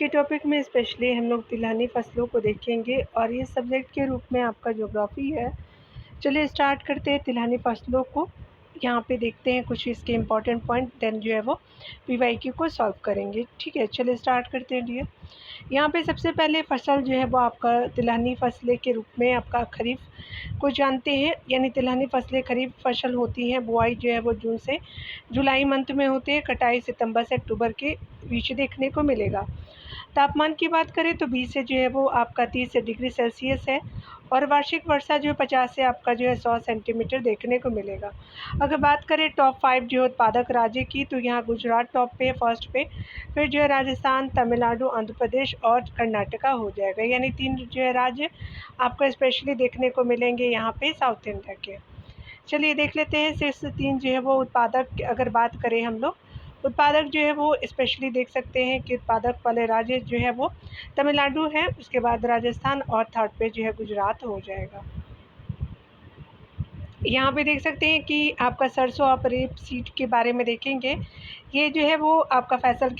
के टॉपिक में स्पेशली हम लोग तिलहनी फसलों को देखेंगे और ये सब्जेक्ट के रूप में आपका ज्योग्राफी है। चलिए स्टार्ट करते हैं तिलहनी फसलों को। यहाँ पे देखते हैं कुछ इसके इम्पोर्टेंट पॉइंट, देन जो है वो पीवाईक्यू को सॉल्व करेंगे। ठीक है, चलिए स्टार्ट करते हैं डियर। यहाँ पे सबसे पहले फसल जो है वो आपका तिलहनी फसलें के रूप में आपका खरीफ को जानते हैं, यानी तिलहनी फसलें खरीफ फसल होती हैं। बुआई जो है वो जून से जुलाई मंथ में होती है, कटाई सितंबर से अक्टूबर के बीच देखने को मिलेगा। तापमान की बात करें तो 20 से जो है वो आपका 30 डिग्री सेल्सियस है और वार्षिक वर्षा जो है 50 से आपका जो है 100 सेंटीमीटर देखने को मिलेगा। अगर बात करें टॉप 5 जो उत्पादक राज्य की, तो यहाँ गुजरात टॉप पे, फर्स्ट पे, फिर जो है राजस्थान, तमिलनाडु, आंध्र प्रदेश और कर्नाटका हो जाएगा। यानी 3 जो है राज्य आपको स्पेशली देखने को मिलेंगे यहाँ पे साउथ इंडिया के। चलिए देख लेते हैं शीर्ष 3 जो है वो उत्पादक। अगर बात करें हम लोग उत्पादक जो है वो स्पेशली देख सकते हैं कि उत्पादक वाले राज्य जो है वो तमिलनाडु है, उसके बाद राजस्थान और थर्ड पे जो है गुजरात हो जाएगा। यहाँ पे देख सकते हैं कि आपका सरसों और रेप सीड के बारे में देखेंगे। ये जो है वो आपका फसल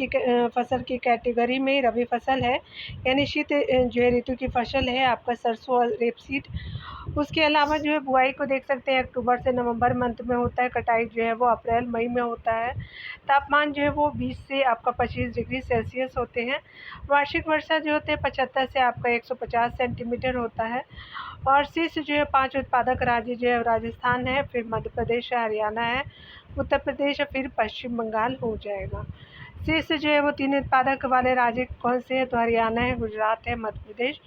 की कैटेगरी में रबी फसल है, यानी शीत जो है ऋतु की फसल है आपका सरसों और रेप सीड। उसके अलावा जो है बुआई को देख सकते हैं अक्टूबर से नवंबर मंथ में होता है, कटाई जो है वो अप्रैल मई में होता है। तापमान जो है वो 20 से आपका 25 डिग्री सेल्सियस होते हैं। वार्षिक वर्षा जो होते हैं 75 से आपका 150 सेंटीमीटर होता है। और शीर्ष जो है 5 उत्पादक राज्य जो है राजस्थान है, फिर मध्य प्रदेश है, हरियाणा है, उत्तर प्रदेश है, फिर पश्चिम बंगाल हो जाएगा। शीर्ष जो है वो 3 उत्पादक वाले राज्य कौन से हैं, तो हरियाणा है, गुजरात है, मध्य प्रदेश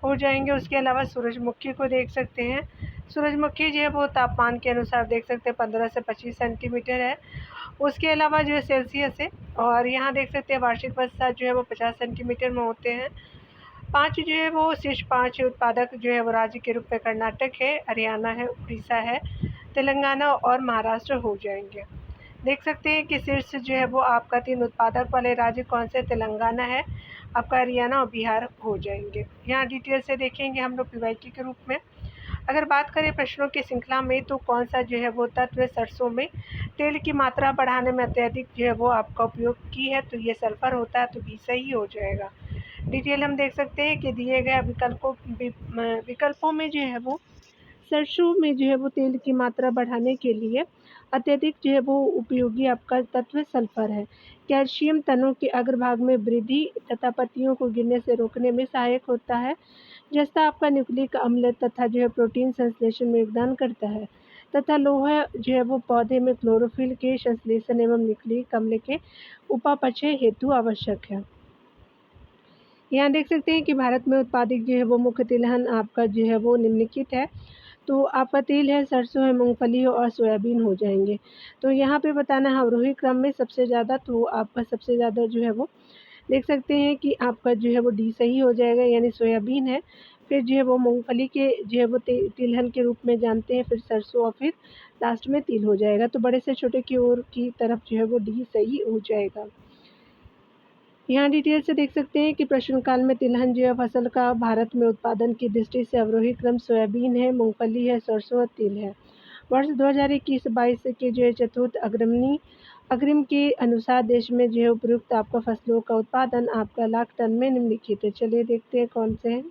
हो जाएंगे। उसके अलावा सूरजमुखी को देख सकते हैं। सूरजमुखी जो है वो तापमान के अनुसार देख सकते हैं 15 से 25 सेंटीमीटर है। उसके अलावा जो है सेल्सियस है, और यहाँ देख सकते हैं वार्षिक वर्षा जो है वो 50 सेंटीमीटर में होते हैं। 5 जो है वो शीर्ष 5 उत्पादक जो है वो राज्य के रूप में कर्नाटक है, हरियाणा है, उड़ीसा है, तेलंगाना और महाराष्ट्र हो जाएंगे। देख सकते हैं कि शीर्ष जो है वो आपका 3 उत्पादक वाले राज्य कौन से, तेलंगाना है, आपका हरियाणा और बिहार हो जाएंगे। यहाँ डिटेल से देखेंगे हम लोग पीवाईक्यू के रूप में। अगर बात करें प्रश्नों की श्रृंखला में, तो कौन सा जो है वो तत्व सरसों में तेल की मात्रा बढ़ाने में अत्यधिक जो है वो आपका उपयोग की है, तो ये सल्फर होता है, तो बी सही हो जाएगा। डिटेल हम देख सकते हैं कि दिए गए विकल्पों में जो है वो सरसों में जो है वो तेल की मात्रा बढ़ाने के लिए अत्यधिक जो है वो उपयोगी आपका तत्व सल्फर है। कैल्शियम तनों के अग्रभाग में वृद्धि तथा पत्तियों को गिरने से रोकने में सहायक होता है। जस्ता आपका न्यूक्लिक अम्ल तथा जो है प्रोटीन संश्लेषण में योगदान करता है, तथा लोहा जो है वो पौधे में क्लोरोफिल के संश्लेषण एवं न्यूक्लिक अम्ल के उपापचय हेतु आवश्यक है। यहाँ देख सकते हैं कि भारत में उत्पादित जो है वो मुख्य तिलहन आपका जो है वो निम्नलिखित है। तो आपका तेल है, सरसों है, मूंगफली और सोयाबीन हो जाएंगे। तो यहाँ पे बताना है अवरोही क्रम में सबसे ज़्यादा, तो आपका सबसे ज़्यादा जो है वो देख सकते हैं कि आपका जो है वो डी सही हो जाएगा, यानी सोयाबीन है। फिर जो है वो मूंगफली के जो है वो तिलहन के रूप में जानते हैं, फिर सरसों और फिर लास्ट में तिल हो जाएगा। तो बड़े से छोटे की ओर की तरफ जो है वो डी सही हो जाएगा। यहाँ डिटेल से देख सकते हैं कि प्रश्नकाल में तिलहन जो है फसल का भारत में उत्पादन की दृष्टि से अवरोही क्रम सोयाबीन है, मूंगफली है, सरसों और तिल है। वर्ष 2021-22 के जो है चतुर्थ अग्रिम के अनुसार देश में जो है उपयुक्त आपका फसलों का उत्पादन आपका लाख टन में निम्नलिखित है। चलिए देखते हैं कौन से हैं।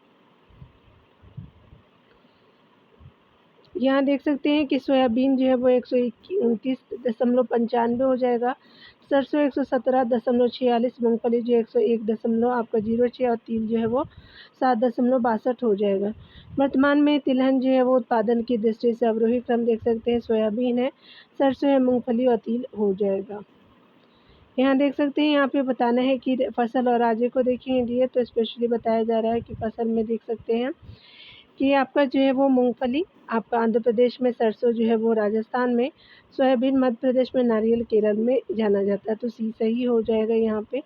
यहाँ देख सकते हैं कि सोयाबीन जो है वो 129.95 हो जाएगा, सरसों 117.46, मूंगफली जो 101 दशमलव आपका 06 और तिल जो है वो 7.62 हो जाएगा। वर्तमान में तिलहन जो है वो उत्पादन की दृष्टि से अवरोही क्रम देख सकते हैं, सोयाबीन है, सरसों है, मूंगफली और तिल हो जाएगा। यहाँ देख सकते हैं, यहाँ पे बताना है कि फसल और राज्य को देखेंगे दिए, तो स्पेशली बताया जा रहा है कि फसल में देख सकते हैं कि आपका जो है वो मूंगफली आपका आंध्र प्रदेश में, सरसों जो है वो राजस्थान में, सोयाबीन मध्य प्रदेश में, नारियल केरल में जाना जाता है, तो सी सही हो जाएगा। यहाँ पे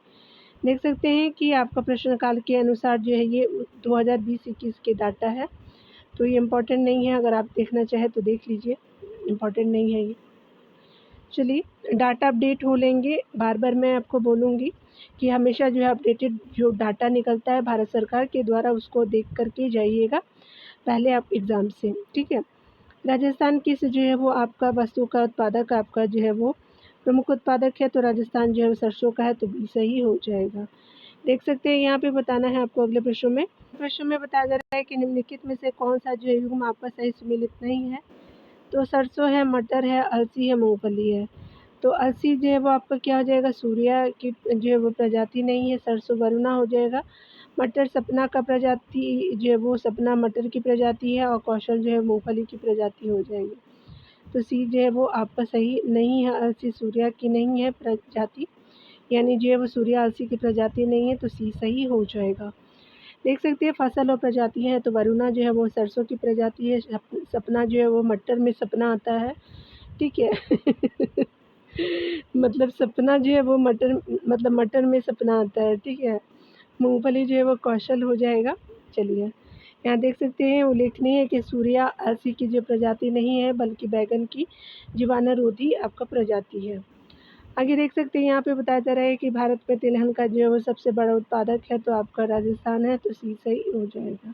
देख सकते हैं कि आपका प्रश्नकाल के अनुसार जो है ये 2020-21 के डाटा है, तो ये इम्पोर्टेंट नहीं है। अगर आप देखना चाहें तो देख लीजिए, इम्पोर्टेंट नहीं है ये। चलिए डाटा अपडेट हो लेंगे। बार बार मैं आपको बोलूँगी कि हमेशा जो है अपडेटेड जो डाटा निकलता है भारत सरकार के द्वारा, उसको देख करके जाइएगा पहले आप एग्ज़ाम से, ठीक है। राजस्थान किस जो है वो आपका वस्तु का उत्पादक आपका जो है वो प्रमुख उत्पादक है, तो राजस्थान जो है सरसों का है, तो बी सही हो जाएगा। देख सकते हैं यहाँ पे बताना है आपको अगले प्रश्न में बताया जा रहा है कि निम्नलिखित में से कौन सा जो है युग्म आपका सही सुमेलित नहीं है। तो सरसों है, मटर है, अलसी है, मूंगफली है। तो अलसी जो है वो आपका क्या हो जाएगा, सूर्या की जो है वो प्रजाति नहीं है। सरसों वरुणा हो जाएगा। मटर सपना का प्रजाति जो है वो सपना मटर की प्रजाति है, और कौशल जो है मूंगफली की प्रजाति हो जाएगी। तो सी जो है वो आपका सही नहीं है, अलसी सूर्या की नहीं है प्रजाति, यानी जो है वो सूर्या अलसी की प्रजाति नहीं है, तो सी सही हो जाएगा। देख सकते हैं फसल और प्रजाति है, तो वरुणा जो है वो सरसों की प्रजाति है। सपना जो है वो मटर में सपना आता है, ठीक है। मतलब सपना जो है वो मटर में सपना आता है, ठीक है। मूंगफली जो है वो कौशल हो जाएगा। चलिए यहाँ देख सकते हैं, उल्लेखनीय है कि सूर्या अलसी की जो प्रजाति नहीं है, बल्कि बैगन की जीवाणुरोधी आपका प्रजाति है। आगे देख सकते हैं, यहाँ पे बताया जा रहा है कि भारत में तिलहन का जो है वो सबसे बड़ा उत्पादक है, तो आपका राजस्थान है, तो सी सही हो जाएगा।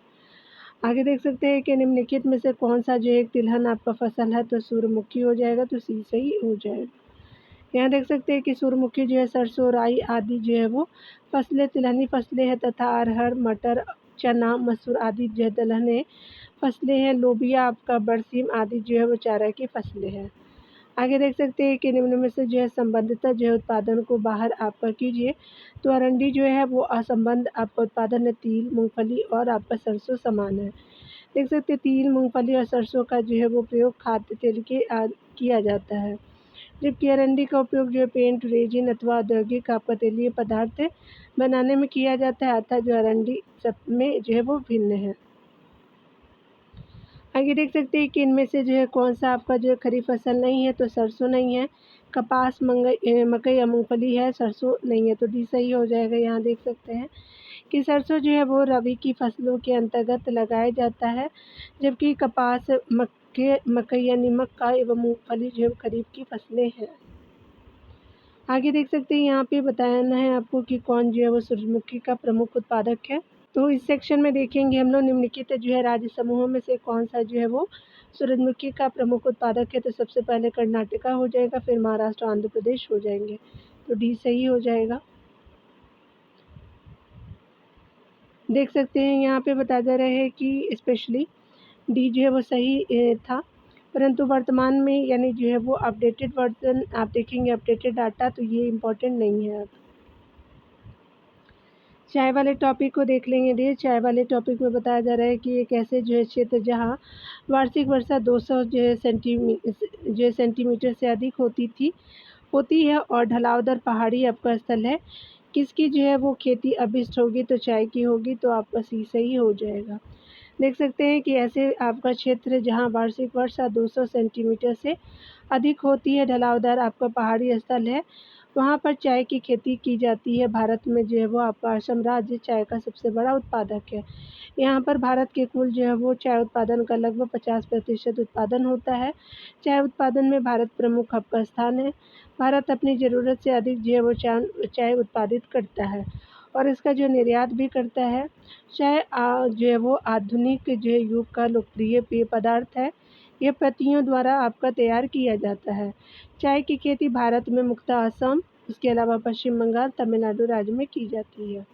आगे देख सकते हैं कि निम्नलिखित में से कौन सा जो है तिलहन आपका फसल है, तो सूर्यमुखी हो जाएगा, तो सी सही हो जाएगा। यहाँ देख सकते हैं कि सूर्यमुखी जो है सरसों, राई आदि जो है वो फसलें तिलहनी फसलें हैं, तथा अरहर, मटर, चना, मसूर आदि जो है दलहनी फसलें हैं। लोबिया आपका बरसीम आदि जो है वो चारा की फसलें हैं। आगे देख सकते हैं कि निम्न में से जो है संबंधित जो है उत्पादन को बाहर आपका कीजिए। तो अरंडी जो है वो असंबद्ध आपका उत्पादन है। तिल, मूंगफली और आपका सरसों समान है। देख सकते हैं तिल, मूंगफली और सरसों का जो है वो प्रयोग खाद्य तेल के किया जाता है, जबकि अरंडी का उपयोग जो है पेंट, रेजिन अथवा औद्योगिक आपका तेलीय पदार्थ बनाने में किया जाता है, अर्थात जो अरंडी सब में जो है वो भिन्न है। आगे देख सकते हैं कि इनमें से जो है कौन सा आपका जो है खरीफ फसल नहीं है, तो सरसों नहीं है। कपास, मकई या मूंगफली है, सरसों नहीं है, तो डी सही हो जाएगा। यहाँ देख सकते हैं कि सरसों जो है वो रबी की फसलों के अंतर्गत लगाया जाता है, जबकि कपास, मकई यानी मक्का एवं मूंगफली जो है खरीफ की फसलें हैं। आगे देख सकते हैं, यहाँ पे बताना है आपको कि कौन जो है वो सूरजमुखी का प्रमुख उत्पादक है। तो इस सेक्शन में देखेंगे हम लोग निम्नलिखित जो है राज्य समूहों में से कौन सा जो है वो सूरजमुखी का प्रमुख उत्पादक है। तो सबसे पहले कर्नाटका हो जाएगा, फिर महाराष्ट्र, आंध्र प्रदेश हो जाएंगे, तो डी सही हो जाएगा। देख सकते हैं यहाँ पे बताया जा रहा है कि स्पेशली डी जो है वो सही था, परंतु वर्तमान में यानी जो है वो अपडेटेड वर्जन आप देखेंगे, अपडेटेड डाटा, तो ये इम्पोर्टेंट नहीं है। अब चाय वाले टॉपिक को देख लेंगे। डियर, चाय वाले टॉपिक में बताया जा रहा है कि एक ऐसे जो है क्षेत्र जहाँ वार्षिक वर्षा 200 जो है सेंटीमीटर से अधिक होती है और ढलावदार पहाड़ी आपका स्थल है, किसकी जो है वो खेती अभिष्ट होगी, तो चाय की होगी, तो आपका सी सही हो जाएगा। देख सकते हैं कि ऐसे आपका क्षेत्र जहाँ वार्षिक वर्षा 200 सेंटीमीटर से अधिक होती है, ढलावदार आपका पहाड़ी स्थल है, वहाँ पर चाय की खेती की जाती है। भारत में जो है वो आपका असम राज्य चाय का सबसे बड़ा उत्पादक है। यहाँ पर भारत के कुल जो है वो चाय उत्पादन का लगभग 50% उत्पादन होता है। चाय उत्पादन में भारत प्रमुख आपका स्थान है। भारत अपनी ज़रूरत से अधिक जो है वो चाय उत्पादित करता है और इसका जो निर्यात भी करता है। चाय जो है वो आधुनिक जो है युग का लोकप्रिय पेय पदार्थ है। यह पत्तियों द्वारा आपका तैयार किया जाता है। चाय की खेती भारत में मुख्यतः असम, इसके अलावा पश्चिम बंगाल, तमिलनाडु राज्य में की जाती है।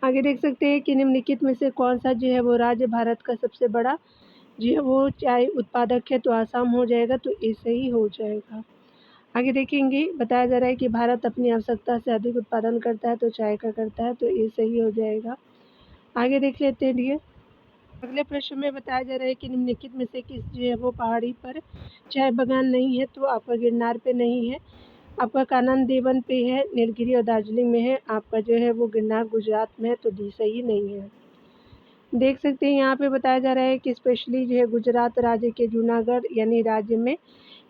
आगे देख सकते हैं कि निम्नलिखित में से कौन सा जो है वो राज्य भारत का सबसे बड़ा जो है वो चाय उत्पादक है, तो आसाम हो जाएगा, तो ऐसे ही हो जाएगा। आगे देखेंगे, बताया जा रहा है कि भारत अपनी आवश्यकता से अधिक उत्पादन करता है, तो चाय का करता है, तो ये सही हो जाएगा। आगे देख लेते हैं डियर। अगले प्रश्न में बताया जा रहा है कि निम्नलिखित में से किस जो है वो पहाड़ी पर चाय बागान नहीं है, तो आपका गिरनार पे नहीं है, आपका कानन देवन पे है, नीलगिरी और दार्जिलिंग में है, आपका जो है वो गिरनार गुजरात में है, तो डी सही नहीं है। देख सकते हैं यहाँ पे बताया जा रहा है कि स्पेशली जो है गुजरात राज्य के जूनागढ़ यानी राज्य में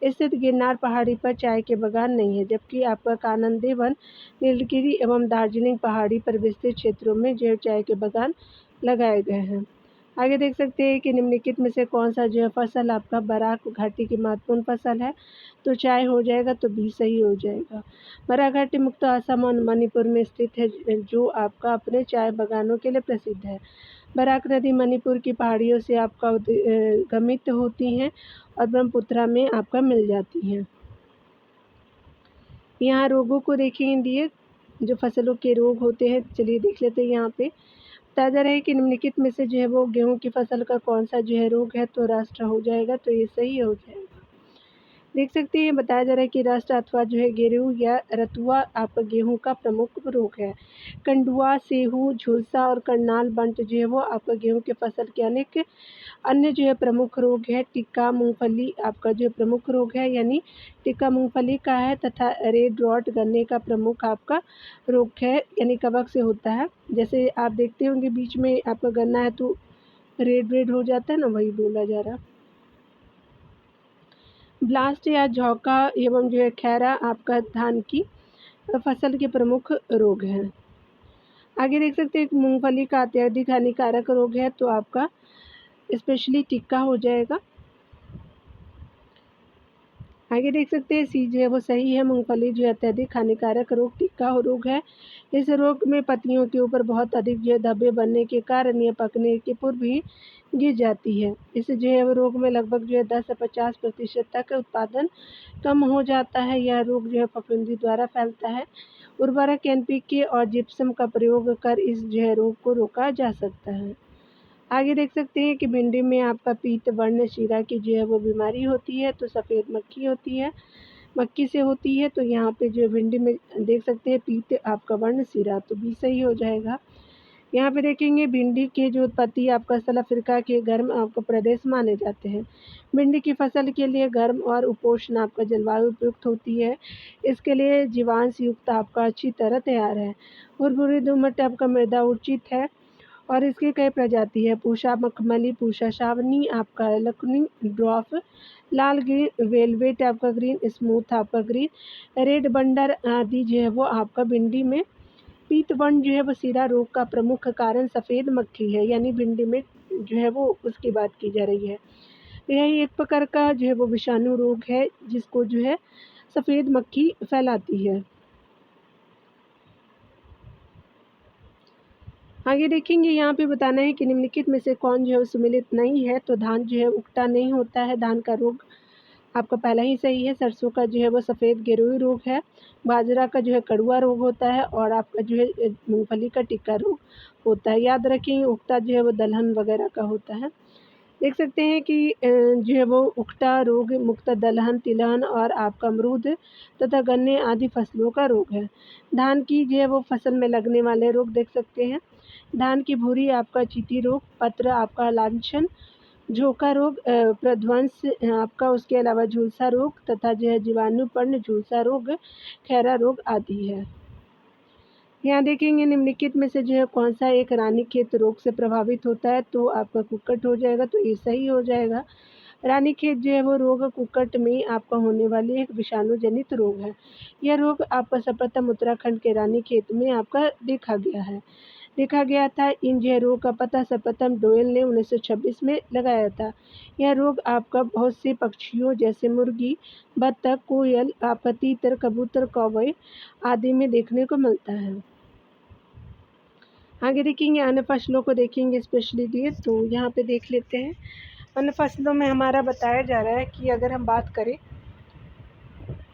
स्थित गिरनार पहाड़ी पर चाय के बागान नहीं है, जबकि आपका कानन देवन, नीलगिरी एवं दार्जिलिंग पहाड़ी पर विस्तृत क्षेत्रों में जो है चाय के बागान लगाए गए हैं। आगे देख सकते हैं कि निम्नलिखित में से कौन सा जो है फसल आपका बराक घाटी की महत्वपूर्ण फसल है, तो चाय हो जाएगा, तो बी सही हो जाएगा। बराक घाटी मुख्यतः असम और मणिपुर में स्थित है, जो आपका अपने चाय बागानों के लिए प्रसिद्ध है। बराक नदी मणिपुर की पहाड़ियों से आपका गमित होती हैं और ब्रह्मपुत्रा में आपका मिल जाती हैं। यहाँ रोगों को देखेंगे डियर। जो फसलों के रोग होते हैं, चलिए देख लेते हैं यहाँ पे। बताया जा रहा है कि निम्नलिखित में से जो है वो गेहूँ की फसल का कौन-सा जो है रोग है, तो राष्ट्र हो जाएगा, तो ये सही हो जाएगा। देख सकते हैं बताया जा रहा है कि राष्ट्र अथवा जो है गेरू या रतुआ आपका गेहूँ का प्रमुख रोग है। कंडुआ, सेहू, झुलसा और करनाल बंट जो है वो आपका गेहूँ की फसल के अनेक अन्य जो है प्रमुख रोग है। टिक्का मूँगफली आपका जो प्रमुख रोग है, यानी टिक्का मूँगफली का है, तथा रेड रॉट गन्ने का प्रमुख आपका रोग है, यानी कवक से होता है। जैसे आप देखते होंगे बीच में आपका गन्ना है तो रेड हो जाता है ना, वही बोला जा रहा। ब्लास्ट या झोंका एवं जो है खैरा आपका धान की फसल के प्रमुख रोग हैं। आगे देख सकते हैं मूंगफली का अत्यधिक हानिकारक रोग है, तो आपका स्पेशली टिक्का हो जाएगा। आगे देख सकते हैं सी जो है वो सही है। मूंगफली जो अत्यधिक हानिकारक रोग टिक्का रोग है। इस रोग में पत्तियों के ऊपर बहुत अधिक जो है धब्बे बनने के कारण यह पकने के पूर्व ही गिर जाती है। इससे जो है वो रोग में लगभग जो है 10 से 50% तक उत्पादन कम हो जाता है। यह रोग जो है फफूंदी द्वारा फैलता है। उर्वरक एनपीके और जिप्सम का प्रयोग कर इस जो है रोग को रोका जा सकता है। आगे देख सकते हैं कि भिंडी में आपका पीत वर्ण शीरा की जो है वो बीमारी होती है, तो सफ़ेद मक्खी होती है, मक्खी से होती है। तो यहाँ पे जो है भिंडी में देख सकते हैं पीत आपका वर्ण शीरा, तो भी सही हो जाएगा। यहाँ पे देखेंगे भिंडी के जो उत्पत्ति आपका स्थल अफ्रीका के गर्म आपको प्रदेश माने जाते हैं। भिंडी की फसल के लिए गर्म और उपोष्ण आपका जलवायु उपयुक्त होती है। इसके लिए जीवांश युक्त आपका अच्छी तरह तैयार है। भुरभुरी दोमट आपका मृदा उचित है और इसकी कई प्रजाति है। पूषा मखमली, पूषा शावनी, आपका लखनी ड्वार्फ, लाल ग्रीन वेलवेट आपका ग्रीन, स्मूथ आपका ग्रीन, रेड बंडर आदि जो है वो आपका भिंडी में पीतवर्ण जो है वो शीरा रोग का प्रमुख कारण सफ़ेद मक्खी है, यानी भिंडी में जो है वो उसकी बात की जा रही है। यही एक प्रकार का जो है वो विषाणु रोग है जिसको जो है सफ़ेद मक्खी फैलाती है। आगे देखेंगे यहाँ पे बताना है कि निम्नलिखित में से कौन जो है सुमेलित नहीं है, तो धान जो है उगता नहीं होता है, धान का रोग आपका पहला ही सही है। सरसों का जो है वो सफ़ेद गेरुई रोग है। बाजरा का जो है कड़ुआ रोग होता है और आपका जो है मूंगफली का टिक्का रोग होता है। याद रखें उगता जो है वो दलहन वगैरह का होता है। देख सकते हैं कि जो है वो उगता रोग मुक्त दलहन, तिलहन और आपका अमरूद तथा गन्ने आदि फसलों का रोग है। धान की जो है वो फसल में लगने वाले रोग देख सकते हैं। धान की भूरी आपका चीटी रोग, पत्र आपका लांछन, झोंका रोग, प्रध्वंस आपका, उसके अलावा झुलसा रोग तथा जो है जीवाणुपर्ण झुलसा रोग, खैरा रोग आदि है। यहाँ देखेंगे निम्नलिखित में से जो है कौन सा एक रानीखेत रोग से प्रभावित होता है, तो आपका कुक्कट हो जाएगा, तो ये सही हो जाएगा। रानीखेत जो है वो रोग कुक्कट में आपका होने वाली एक विषाणु जनित रोग है। यह रोग आपका सर्वप्रथम उत्तराखंड के रानीखेत में आपका देखा गया था। इन जो रोग का पता सर्वप्रथम डोयल ने 1926 में लगाया था। यह रोग आपका बहुत से पक्षियों जैसे मुर्गी, बत्तख, कोयल, आपका तीतर, कबूतर, कौवे आदि में देखने को मिलता है। आगे देखेंगे अन्य फसलों को देखेंगे स्पेशली दिए, तो यहाँ पे देख लेते हैं। अन्य फसलों में हमारा बताया जा रहा है कि अगर हम बात करें,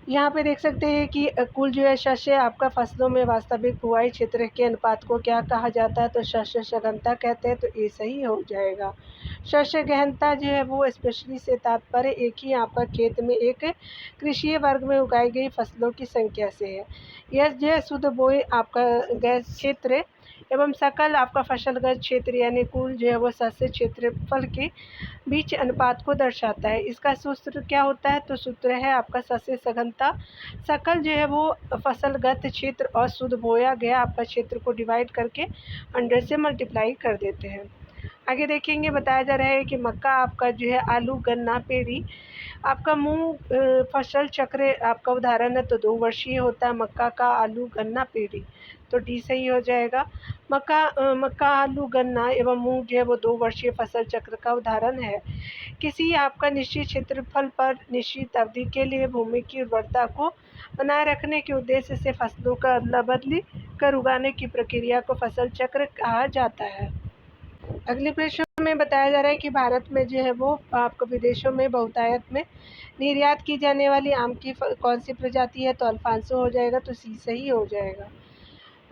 यहाँ पे देख सकते हैं कि कुल जो है शस्य आपका फसलों में वास्तविक बुआई क्षेत्र के अनुपात को क्या कहा जाता है, तो शस्य सघनता कहते हैं, तो ये सही हो जाएगा। शस्य गहनता जो है वो स्पेशली से तात्पर्य एक ही आपका खेत में एक कृषि वर्ग में उगाई गई फसलों की संख्या से है। यह जो है शुद्ध बोए आपका गैस क्षेत्र एवं सकल आपका फसलगत क्षेत्र यानी कुल जो है वो शस्य क्षेत्रफल के बीच अनुपात को दर्शाता है। इसका सूत्र क्या होता है, तो सूत्र है आपका शस्य सघनता सकल जो है वो फसलगत क्षेत्र और शुद्ध बोया गया आपका क्षेत्र को डिवाइड करके 100 से मल्टीप्लाई कर देते हैं। आगे देखेंगे बताया जा रहा है कि मक्का आपका जो है आलू, गन्ना, पेड़ी आपका मूंग फसल चक्र आपका उदाहरण है, तो 2 वर्षीय होता है मक्का का, आलू, गन्ना, पेड़ी, तो डी सही हो जाएगा। मक्का, आलू, गन्ना एवं मूंग जो है वो 2 वर्षीय फसल चक्र का उदाहरण है। किसी आपका निश्चित क्षेत्रफल पर निश्चित अवधि के लिए भूमि की उर्वरता को बनाए रखने के उद्देश्य से फसलों का अदला बदली कर उगाने की प्रक्रिया को फसल चक्र कहा जाता है। अगले प्रश्न में बताया जा रहा है कि भारत में जो है वो आपको विदेशों में बहुतायत में निर्यात की जाने वाली आम की कौन सी प्रजाति है, तो अल्फांसो हो जाएगा, तो सी सही हो जाएगा।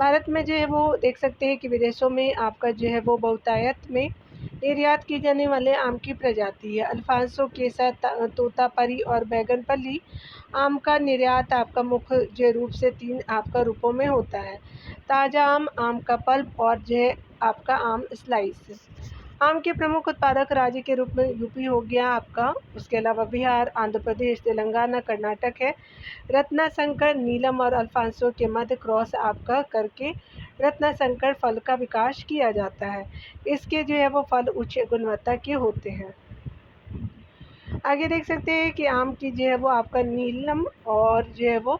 भारत में जो है वो देख सकते हैं कि विदेशों में आपका जो है वो बहुतायत में निर्यात की जाने वाले आम की प्रजाति है। अल्फांसो, केसर, तोतापरी और बैंगनपल्ली आम का निर्यात आपका मुख्य जो रूप से 3 आपका रूपों में होता है। ताज़ा आम, आम का पल्प और जो है आपका आम स्लाइस। आम के प्रमुख उत्पादक राज्य के रूप में यूपी हो गया आपका, उसके अलावा बिहार, आंध्र प्रदेश, तेलंगाना, कर्नाटक है। रत्नाशंकर, नीलम और अल्फांसो के मध्य क्रॉस आपका करके रत्नाशंकर फल का विकास किया जाता है। इसके जो है वो फल उच्च गुणवत्ता के होते हैं। आगे देख सकते हैं कि आम की जो है वो आपका नीलम और जो है वो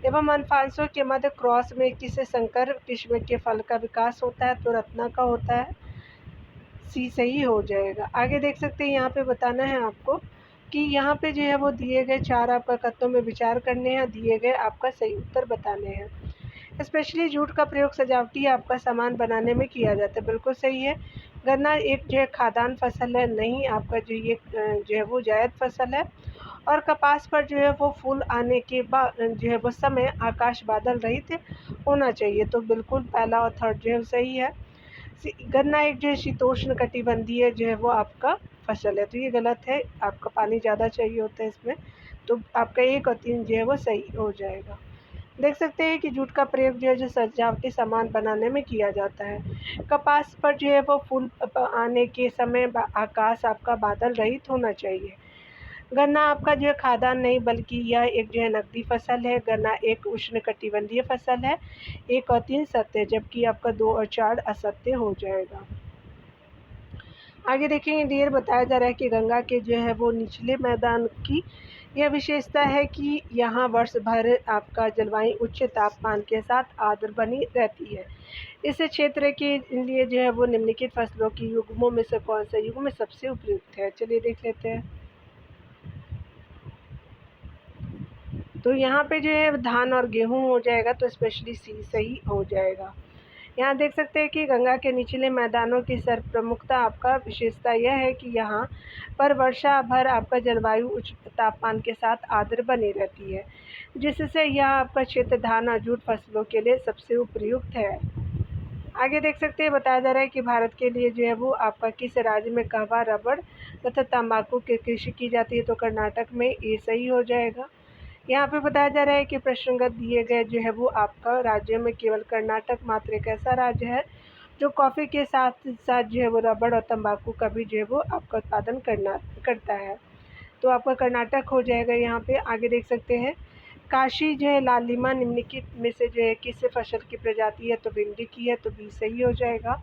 एवं अल्फांसो के मध्य क्रॉस में किसी संकर किस्म के फल का विकास होता है, तो रत्ना का होता है। सी सही हो जाएगा। आगे देख सकते हैं यहाँ पे बताना है आपको कि यहाँ पे जो है वो दिए गए 4 आपका कथनों में विचार करने हैं, दिए गए आपका सही उत्तर बताने हैं। स्पेशली जूट का प्रयोग सजावटी आपका सामान बनाने में किया जाता है, बिल्कुल सही है। गन्ना एक जो है खाद्यान्न फसल है, नहीं आपका जो है वो जायद फसल है। और कपास पर जो है वो फूल आने के बाद जो है वो समय आकाश बादल रहित होना चाहिए, तो बिल्कुल पहला और थर्ड जो है सही है। गन्ना एक जो है शीतोष्ण कटिबंधीय जो है वो आपका फसल है, तो ये गलत है, आपका पानी ज़्यादा चाहिए होता है इसमें, तो आपका 1 और 3 जो है वो सही हो जाएगा। देख सकते हैं कि जूट का प्रयोग जो है जो सजावटी सामान बनाने में किया जाता है। कपास पर जो है वो फूल आने के समय आकाश आपका बादल रहित होना चाहिए। गन्ना आपका जो है खाद्यान्न नहीं बल्कि यह एक जो है नकदी फसल है। गन्ना एक उष्णकटिबंधीय फसल है। 1 और 3 सत्य है, जबकि आपका 2 और 4 असत्य हो जाएगा। आगे देखेंगे, डियर बताया जा रहा है कि गंगा के जो है वो निचले मैदान की यह विशेषता है कि यहाँ वर्ष भर आपका जलवायु उच्च तापमान के साथ आर्द्र बनी रहती है। इस क्षेत्र के लिए जो है वो निम्नलिखित फसलों की युग्मों में से कौन सा युग्म सबसे उपयुक्त है, चलिए देख लेते हैं। तो यहाँ पे जो है धान और गेहूँ हो जाएगा, तो स्पेशली सी सही हो जाएगा। यहाँ देख सकते हैं कि गंगा के निचले मैदानों की सर्वप्रमुखता आपका विशेषता यह है कि यहाँ पर वर्षा भर आपका जलवायु उच्च तापमान के साथ आर्द्र बनी रहती है, जिससे यह आपका क्षेत्र धान और जूट फसलों के लिए सबसे उपयुक्त है। आगे देख सकते हैं, बताया जा रहा है कि भारत के लिए जो है वो आपका किस राज्य में कहवा, रबड़ तथा तंबाकू की कृषि की जाती है, तो कर्नाटक में, ये सही हो जाएगा। यहाँ पे बताया जा रहा है कि प्रश्नगत दिए गए जो है वो आपका राज्यों में केवल कर्नाटक मात्र एक ऐसा राज्य है जो कॉफ़ी के साथ साथ जो है वो रबड़ और तंबाकू का भी जो है वो आपका उत्पादन करता है, तो आपका कर्नाटक हो जाएगा। यहाँ पे आगे देख सकते हैं, काशी जो है लालिमा निम्नलिखित में से जो है किस फसल की प्रजाति है, तो भिंडी की है, तो बी सही हो जाएगा।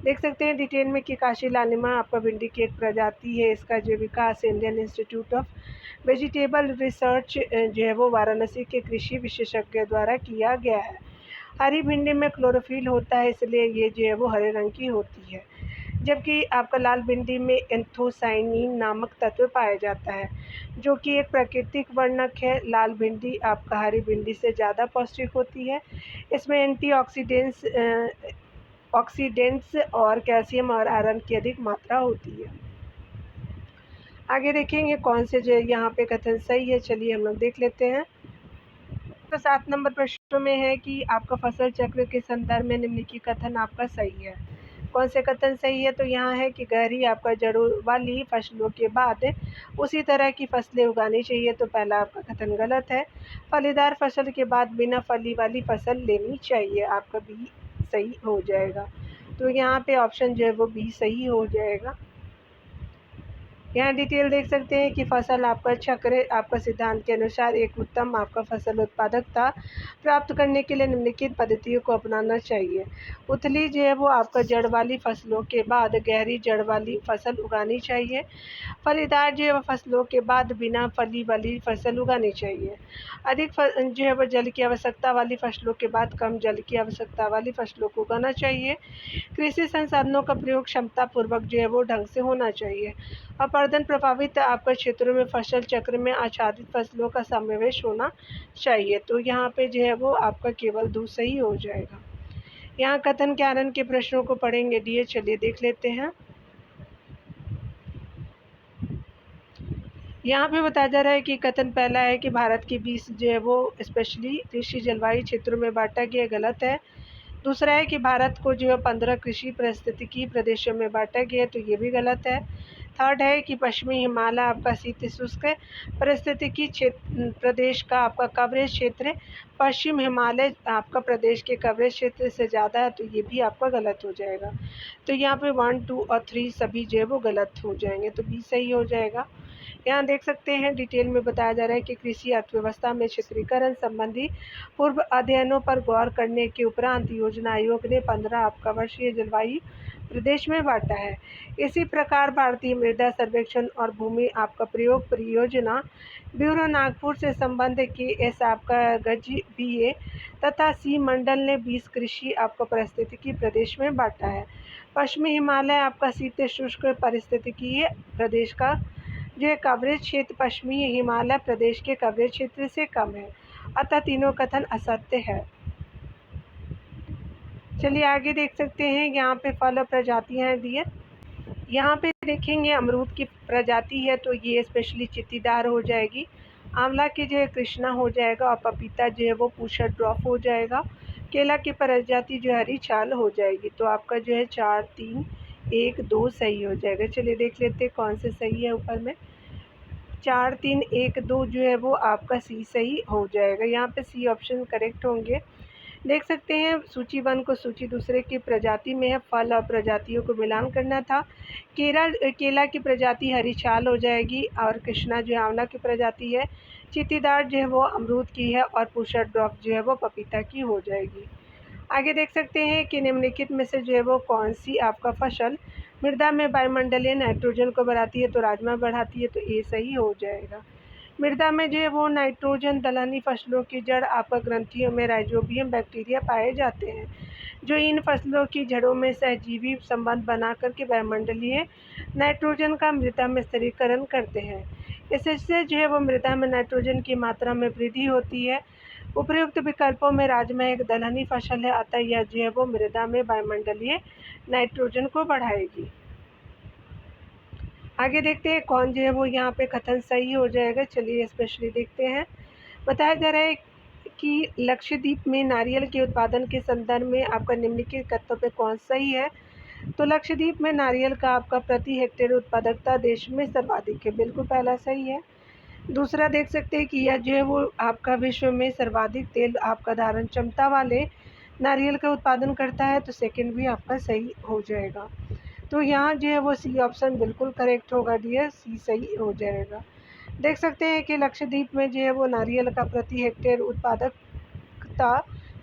देख सकते हैं डिटेल में कि काशी लालिमा आपका भिंडी की एक प्रजाति है। इसका जो विकास Indian institute of vegetable research जो है वो वाराणसी के कृषि विशेषज्ञ द्वारा किया गया है। हरी भिंडी में क्लोरोफिल होता है, इसलिए ये जो है वो हरे रंग की होती है, जबकि आपका लाल भिंडी में एंथोसाइनिन नामक तत्व पाया जाता है, जो कि एक प्राकृतिक वर्णक है। लाल भिंडी आपका हरी भिंडी से ज़्यादा पौष्टिक होती है। इसमें ऑक्सीडेंट्स और कैल्शियम और आयरन की अधिक मात्रा होती है। आगे देखेंगे कौन से जो यहाँ पे कथन सही है, चलिए हम लोग देख लेते हैं। तो 7 नंबर प्रश्न में है कि आपका फसल चक्र के संदर्भ में निम्नलिखित कथन आपका सही है। कौन से कथन सही है, तो यहाँ है कि गहरी आपका जड़ों वाली फसलों के बाद उसी तरह की फसलें उगानी चाहिए, तो पहला आपका कथन गलत है। फलीदार फसल के बाद बिना फली वाली फसल लेनी चाहिए, आपका बी सही हो जाएगा। तो यहाँ पे ऑप्शन जो है वो बी सही हो जाएगा। यहाँ डिटेल देख सकते हैं कि फसल आपका चक्र आपका सिद्धांत के अनुसार एक उत्तम आपका फसल उत्पादकता प्राप्त करने के लिए निम्नलिखित पद्धतियों को अपनाना चाहिए। उथली जो है वो आपका जड़ वाली फसलों के बाद गहरी जड़ वाली फसल उगानी चाहिए। फलीदार जो है वो फसलों के बाद बिना फली वाली फसल उगानी चाहिए। अधिक जो है वो जल की आवश्यकता वाली फसलों के बाद कम जल की आवश्यकता वाली फसलों को उगाना चाहिए। कृषि संसाधनों का प्रयोग क्षमतापूर्वक जो है वो ढंग से होना चाहिए। अपर्दन प्रभावित आपका क्षेत्रों में फसल चक्र में आच्छादित फसलों का समावेश होना चाहिए, तो यहाँ पे जो है वो आपका केवल दो सही हो जाएगा। यहाँ कथन के आनंद के प्रश्नों को पढ़ेंगे डियर, चलिए देख लेते हैं। यहाँ पे बताया जा रहा है कि कथन पहला है कि भारत के 20 जो है वो स्पेशली कृषि जलवायु क्षेत्रों में बांटा गया, गलत है। दूसरा है कि भारत को जो है 15 कृषि पारिस्थितिकी प्रदेशों में बांटा गया है, तो ये भी गलत है। थर्ड है कि पश्चिमी हिमालय आपका शीत शुष्क पारिस्थितिकी क्षेत्र प्रदेश का आपका कवरेज क्षेत्र पश्चिम हिमालय आपका प्रदेश के कवरेज क्षेत्र से ज़्यादा है, तो ये भी आपका गलत हो जाएगा। तो यहाँ पे 1, 2 और 3 सभी जो है वो गलत हो जाएंगे, तो बी सही हो जाएगा। यहाँ देख सकते हैं डिटेल में बताया जा रहा है कि कृषि अर्थव्यवस्था में क्षेत्रीकरण संबंधी पूर्व अध्ययनों पर गौर करने के उपरांत योजना आयोग ने 15 आपका वर्षीय जलवायु प्रदेश में बांटा है। इसी प्रकार भारतीय मृदा सर्वेक्षण और भूमि आपका प्रयोग परियोजना ब्यूरो नागपुर से संबंध के एस आपका गज तथा सी मंडल ने 20 कृषि आपका पारिस्थितिकी प्रदेश में बांटा है। पश्चिमी हिमालय आपका शीत शुष्क पारिस्थितिकी प्रदेश का जो कवरेज क्षेत्र पश्चिमी हिमालय प्रदेश के कवरेज क्षेत्र से कम है, अतः तीनों कथन असत्य है। चलिए आगे देख सकते हैं, यहाँ पे फल और प्रजातियाँ हैं दिए। यहाँ पे देखेंगे अमरूद की प्रजाति है तो ये स्पेशली चित्तीदार हो जाएगी, आंवला की जो है कृष्णा हो जाएगा और पपीता जो है वो पूषा ड्रॉप हो जाएगा। केला की प्रजाति जो हरी छाल हो जाएगी, तो आपका जो है 4, 3, 1, 2 सही हो जाएगा। चलिए देख लेते हैं कौन से सही है। ऊपर में 4, 3, 1, 2 जो है वो आपका सी सही हो जाएगा। यहाँ पे सी ऑप्शन करेक्ट होंगे। देख सकते हैं सूची 1 को सूची दूसरे की प्रजाति में है, फल और प्रजातियों को मिलान करना था। केला की प्रजाति हरी छाल हो जाएगी और कृष्णा जो है आंवला की प्रजाति है, चित्तीदार जो है वो अमरूद की है और पूषा ड्रॉप जो है वो पपीता की हो जाएगी। आगे देख सकते हैं कि निम्नलिखित में से जो है वो कौन सी आपका फसल मृदा में वायुमंडलीय नाइट्रोजन को बढ़ाती है, तो राजमा बढ़ाती है, तो ये सही हो जाएगा। मृदा में जो है वो नाइट्रोजन दलहनी फसलों की जड़ आपका ग्रंथियों में राइजोबियम बैक्टीरिया पाए जाते हैं, जो इन फसलों की जड़ों में सहजीवी संबंध बना करके वायुमंडलीय नाइट्रोजन का मृदा में स्थिरीकरण करते हैं। इससे जो है वो मृदा में नाइट्रोजन की मात्रा में वृद्धि होती है। उपर्युक्त विकल्पों में राजमा एक दलहनी फसल है, अतः यह जो है वो मृदा में वायुमंडलीय नाइट्रोजन को बढ़ाएगी। आगे देखते हैं कौन जो है वो यहाँ पे कथन सही हो जाएगा। चलिए स्पेशली देखते हैं। बताया जा रहा है कि लक्षद्वीप में नारियल के उत्पादन के संदर्भ में आपका निम्नलिखित कथनों पे कौन सही है। तो लक्षद्वीप में नारियल का आपका प्रति हेक्टेयर उत्पादकता देश में सर्वाधिक है, बिल्कुल पहला सही है। दूसरा देख सकते हैं कि यह जो है वो आपका विश्व में सर्वाधिक तेल आपका धारण क्षमता वाले नारियल का उत्पादन करता है, तो सेकंड भी आपका सही हो जाएगा। तो यहाँ जो है वो सी ऑप्शन बिल्कुल करेक्ट होगा डियर, सी सही हो जाएगा। देख सकते हैं कि लक्षद्वीप में जो है वो नारियल का प्रति हेक्टेयर उत्पादकता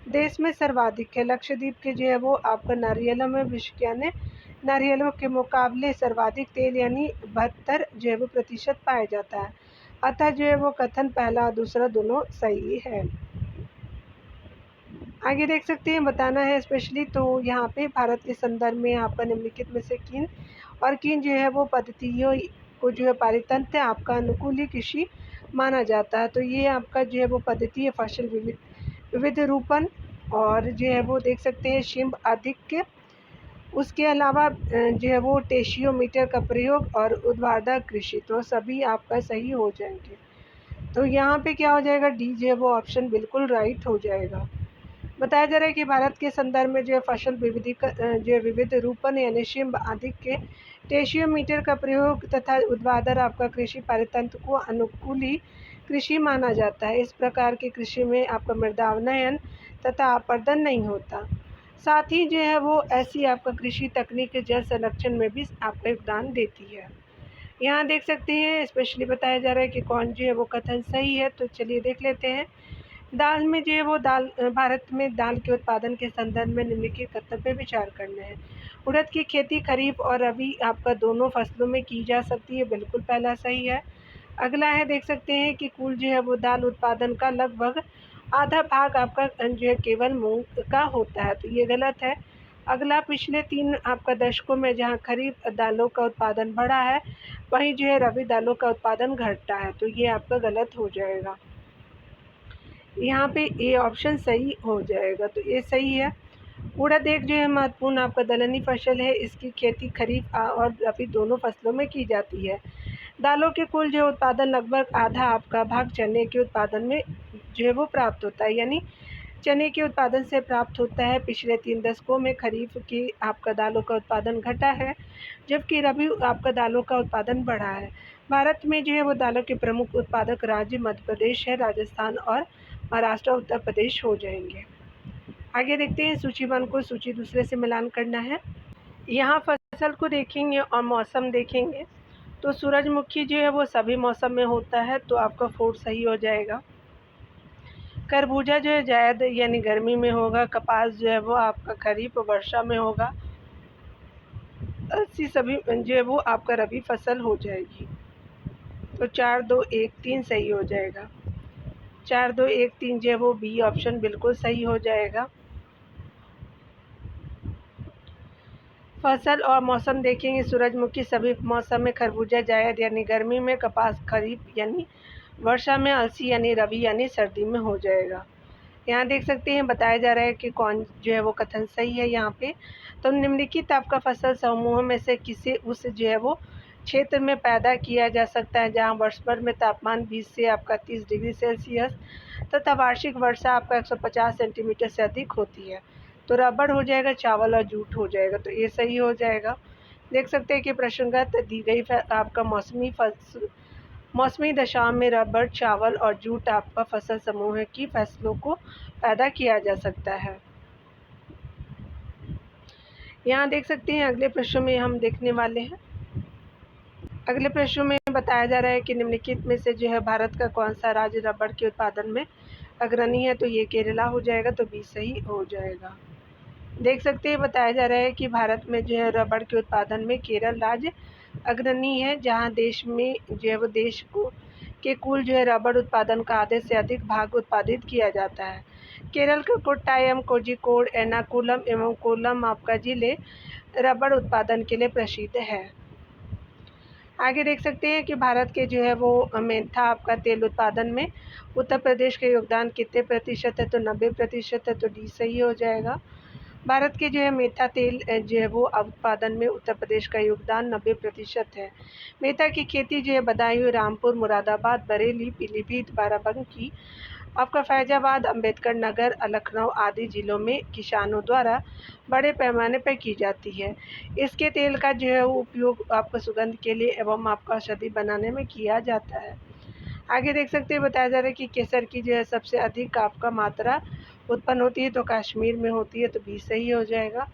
देश में सर्वाधिक है। लक्षद्वीप के जो है वो आपका नारियलों में विश्व के अन्य नारियलों के मुकाबले सर्वाधिक तेल यानी 72 जो है वो प्रतिशत पाया जाता है, अतः जो है वो कथन पहला और दूसरा दोनों सही है। आगे देख सकते हैं बताना है स्पेशली, तो यहाँ पे भारत के संदर्भ में आपका निम्नलिखित में से किन जो है वो पद्धतियों को जो है पारितंत्र आपका अनुकूली कृषि माना जाता है। तो ये आपका जो है वो पद्धति है फसल विविध रूपन, और जो है वो देख सकते हैं शिंब अधिक, उसके अलावा जो है वो टेशियोमीटर का प्रयोग और ऊर्ध्वाधर कृषि, तो सभी आपका सही हो जाएंगे। तो यहाँ पे क्या हो जाएगा, डी जो है वो ऑप्शन बिल्कुल राइट हो जाएगा। बताया जा रहा है कि भारत के संदर्भ में जो है फसल जो है विविध रूपन यानी शिंब अधिक के टेशियोमीटर का प्रयोग तथा ऊर्ध्वाधर आपका कृषि पारितंत्र को अनुकूली कृषि माना जाता है। इस प्रकार की कृषि में आपका मृदावनयन तथा अपर्दन नहीं होता। साथ ही जो है वो ऐसी आपका कृषि तकनीक जल संरक्षण में भी आपका योगदान देती है। यहाँ देख सकते हैं स्पेशली बताया जा रहा है कि कौन जो है वो कथन सही है। तो चलिए देख लेते हैं। दाल में जो है वो भारत में दाल के उत्पादन के संदर्भ में निम्नलिखित कथनों पर विचार करना है। उड़द की खेती खरीफ और रबी आपका दोनों फसलों में की जा सकती है, बिल्कुल पहला सही है। अगला है देख सकते हैं कि कुल जो है वो दाल उत्पादन का लगभग आधा भाग आपका जो है केवल मूंग का होता है, तो ये गलत है। अगला पिछले 3 आपका दशकों में जहां खरीफ दालों का उत्पादन बढ़ा है, वहीं जो है रबी दालों का उत्पादन घटता है, तो ये आपका गलत हो जाएगा। यहाँ पे ए ऑप्शन सही हो जाएगा, तो ये सही है। उड़द एक जो है महत्वपूर्ण आपका दलहनी फसल है, इसकी खेती खरीफ और रबी दोनों फसलों में की जाती है। दालों के कुल जो उत्पादन लगभग आधा आपका भाग चने के उत्पादन में जो है वो प्राप्त होता है, यानी चने के उत्पादन से प्राप्त होता है। पिछले 3 दशकों में खरीफ की आपका दालों का उत्पादन घटा है, जबकि रबी आपका दालों का उत्पादन बढ़ा है। भारत में जो है वो दालों के प्रमुख उत्पादक राज्य मध्य प्रदेश है, राजस्थान और महाराष्ट्र, उत्तर प्रदेश हो जाएंगे। आगे देखते हैं सूची 1 को, सूची दूसरे से मिलान करना है। यहाँ फसल को देखेंगे और मौसम देखेंगे तो सूरजमुखी जो है वो सभी मौसम में होता है, तो आपका 4 सही हो जाएगा। खरबूजा जो है जायद यानी गर्मी में होगा। कपास जो है वो आपका खरीफ वर्षा में होगा। अलसी सभी जो है वो आपका रबी फसल हो जाएगी। तो 4, 2, 1, 3 सही हो जाएगा। 4, 2, 1, 3 जो है वो बी ऑप्शन बिल्कुल सही हो जाएगा। फसल और मौसम देखेंगे, सूरजमुखी सभी मौसम में, खरबूजा जायद यानी गर्मी में, कपास खरीफ यानी वर्षा में, अलसी यानी रबी यानी सर्दी में हो जाएगा। यहाँ देख सकते हैं बताया जा रहा है कि कौन जो है वो कथन सही है यहाँ पे। तो निम्नलिखित आपका फसल समूह में से किसे उस जो है वो क्षेत्र में पैदा किया जा सकता है जहाँ वर्ष भर में तापमान 20 से आपका 30 डिग्री सेल्सियस तथा वार्षिक वर्षा आपका 150 सेंटीमीटर से अधिक होती है। तो रबड़ हो जाएगा, चावल और जूट हो जाएगा, तो ये सही हो जाएगा। देख सकते हैं कि प्रसंगत दी गई आपका मौसमी दशाओं में रबड़, चावल और जूट आपका फसल समूह की फसलों को पैदा किया जा सकता है। यहाँ देख सकते हैं अगले प्रश्न में हम देखने वाले हैं। अगले प्रश्न में बताया जा रहा है कि निम्नलिखित में से जो है भारत का कौन सा राज्य रबड़ के उत्पादन में अग्रणी है, तो ये केरला हो जाएगा, तो बी सही हो जाएगा। देख सकते हैं बताया जा रहा है कि भारत में जो है रबड़ के उत्पादन में केरल राज्य अग्रणी है, जहां देश में जो है वो देश को के कुल जो है रबड़ उत्पादन का आधे से अधिक भाग उत्पादित किया जाता है। केरल के कोट्टायम, कोझिकोड, एर्नाकुलम एवं कोल्लम आपका जिले रबड़ उत्पादन के लिए प्रसिद्ध है। आगे देख सकते हैं कि भारत के जो है वो मेंथा आपका तेल उत्पादन में उत्तर प्रदेश का योगदान कितने प्रतिशत है, तो 90% है, तो डी सही हो जाएगा। भारत के जो है मेथा तेल जो है वो उत्पादन में उत्तर प्रदेश का योगदान 90% है। मेथा की खेती जो है बदायूं, रामपुर, मुरादाबाद, बरेली, पीलीभीत, बाराबंकी, आपका फैजाबाद, अंबेडकर नगर, लखनऊ आदि जिलों में किसानों द्वारा बड़े पैमाने पर की जाती है। इसके तेल का जो है उपयोग आपका सुगंध के लिए एवं आपका औषधि बनाने में किया जाता है। आगे देख सकते हैं बताया जा रहा है कि केसर की जो है सबसे अधिक आपका मात्रा उत्पन्न होती है, तो कश्मीर में होती है, तो बी सही हो जाएगा।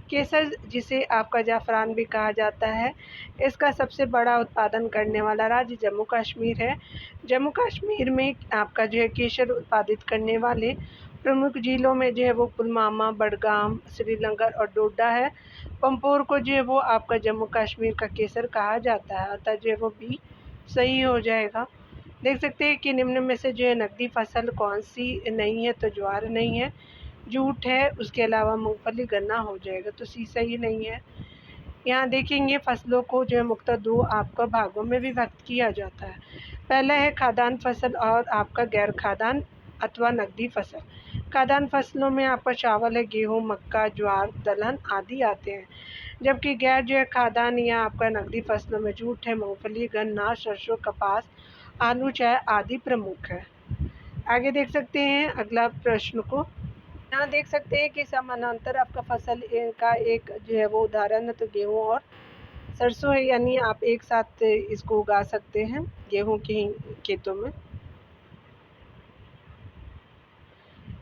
केसर जिसे आपका जाफरान भी कहा जाता है, इसका सबसे बड़ा उत्पादन करने वाला राज्य जम्मू कश्मीर है। जम्मू कश्मीर में आपका जो है केसर उत्पादित करने वाले प्रमुख जिलों में जो है वो पुलवामा, बडगाम, श्रीनगर और डोडा है। पंपोर को जो है वो आपका जम्मू कश्मीर का केसर कहा जाता है, अतः जो है वो बी सही हो जाएगा। देख सकते हैं कि निम्न में से जो है नकदी फसल कौन सी नहीं है, तो ज्वार नहीं है, जूट है, उसके अलावा मूंगफली, गन्ना हो जाएगा, तो सी सही नहीं है। यहाँ देखेंगे फसलों को जो है मुख्यतः 2 आपका भागों में विभक्त किया जाता है। पहला है खाद्यान्न फसल और आपका गैर खाद्यान्न अथवा नकदी फसल। खाद्यान्न फसलों में आपका चावल है, गेहूँ, मक्का, ज्वार, दलहन आदि आते हैं, जबकि गैर जो है खाद्यान्न या आपका नकदी फसलों में जूट है, मूंगफली, गन्ना, सरसों, कपास, आलू, चाय आदि प्रमुख है। आगे देख सकते हैं अगला प्रश्न को। यहाँ देख सकते हैं कि समानांतर आपका फसल का एक जो है वो उदाहरण है, तो गेहूँ और सरसों है, यानी आप एक साथ इसको उगा सकते हैं गेहूँ के खेतों में।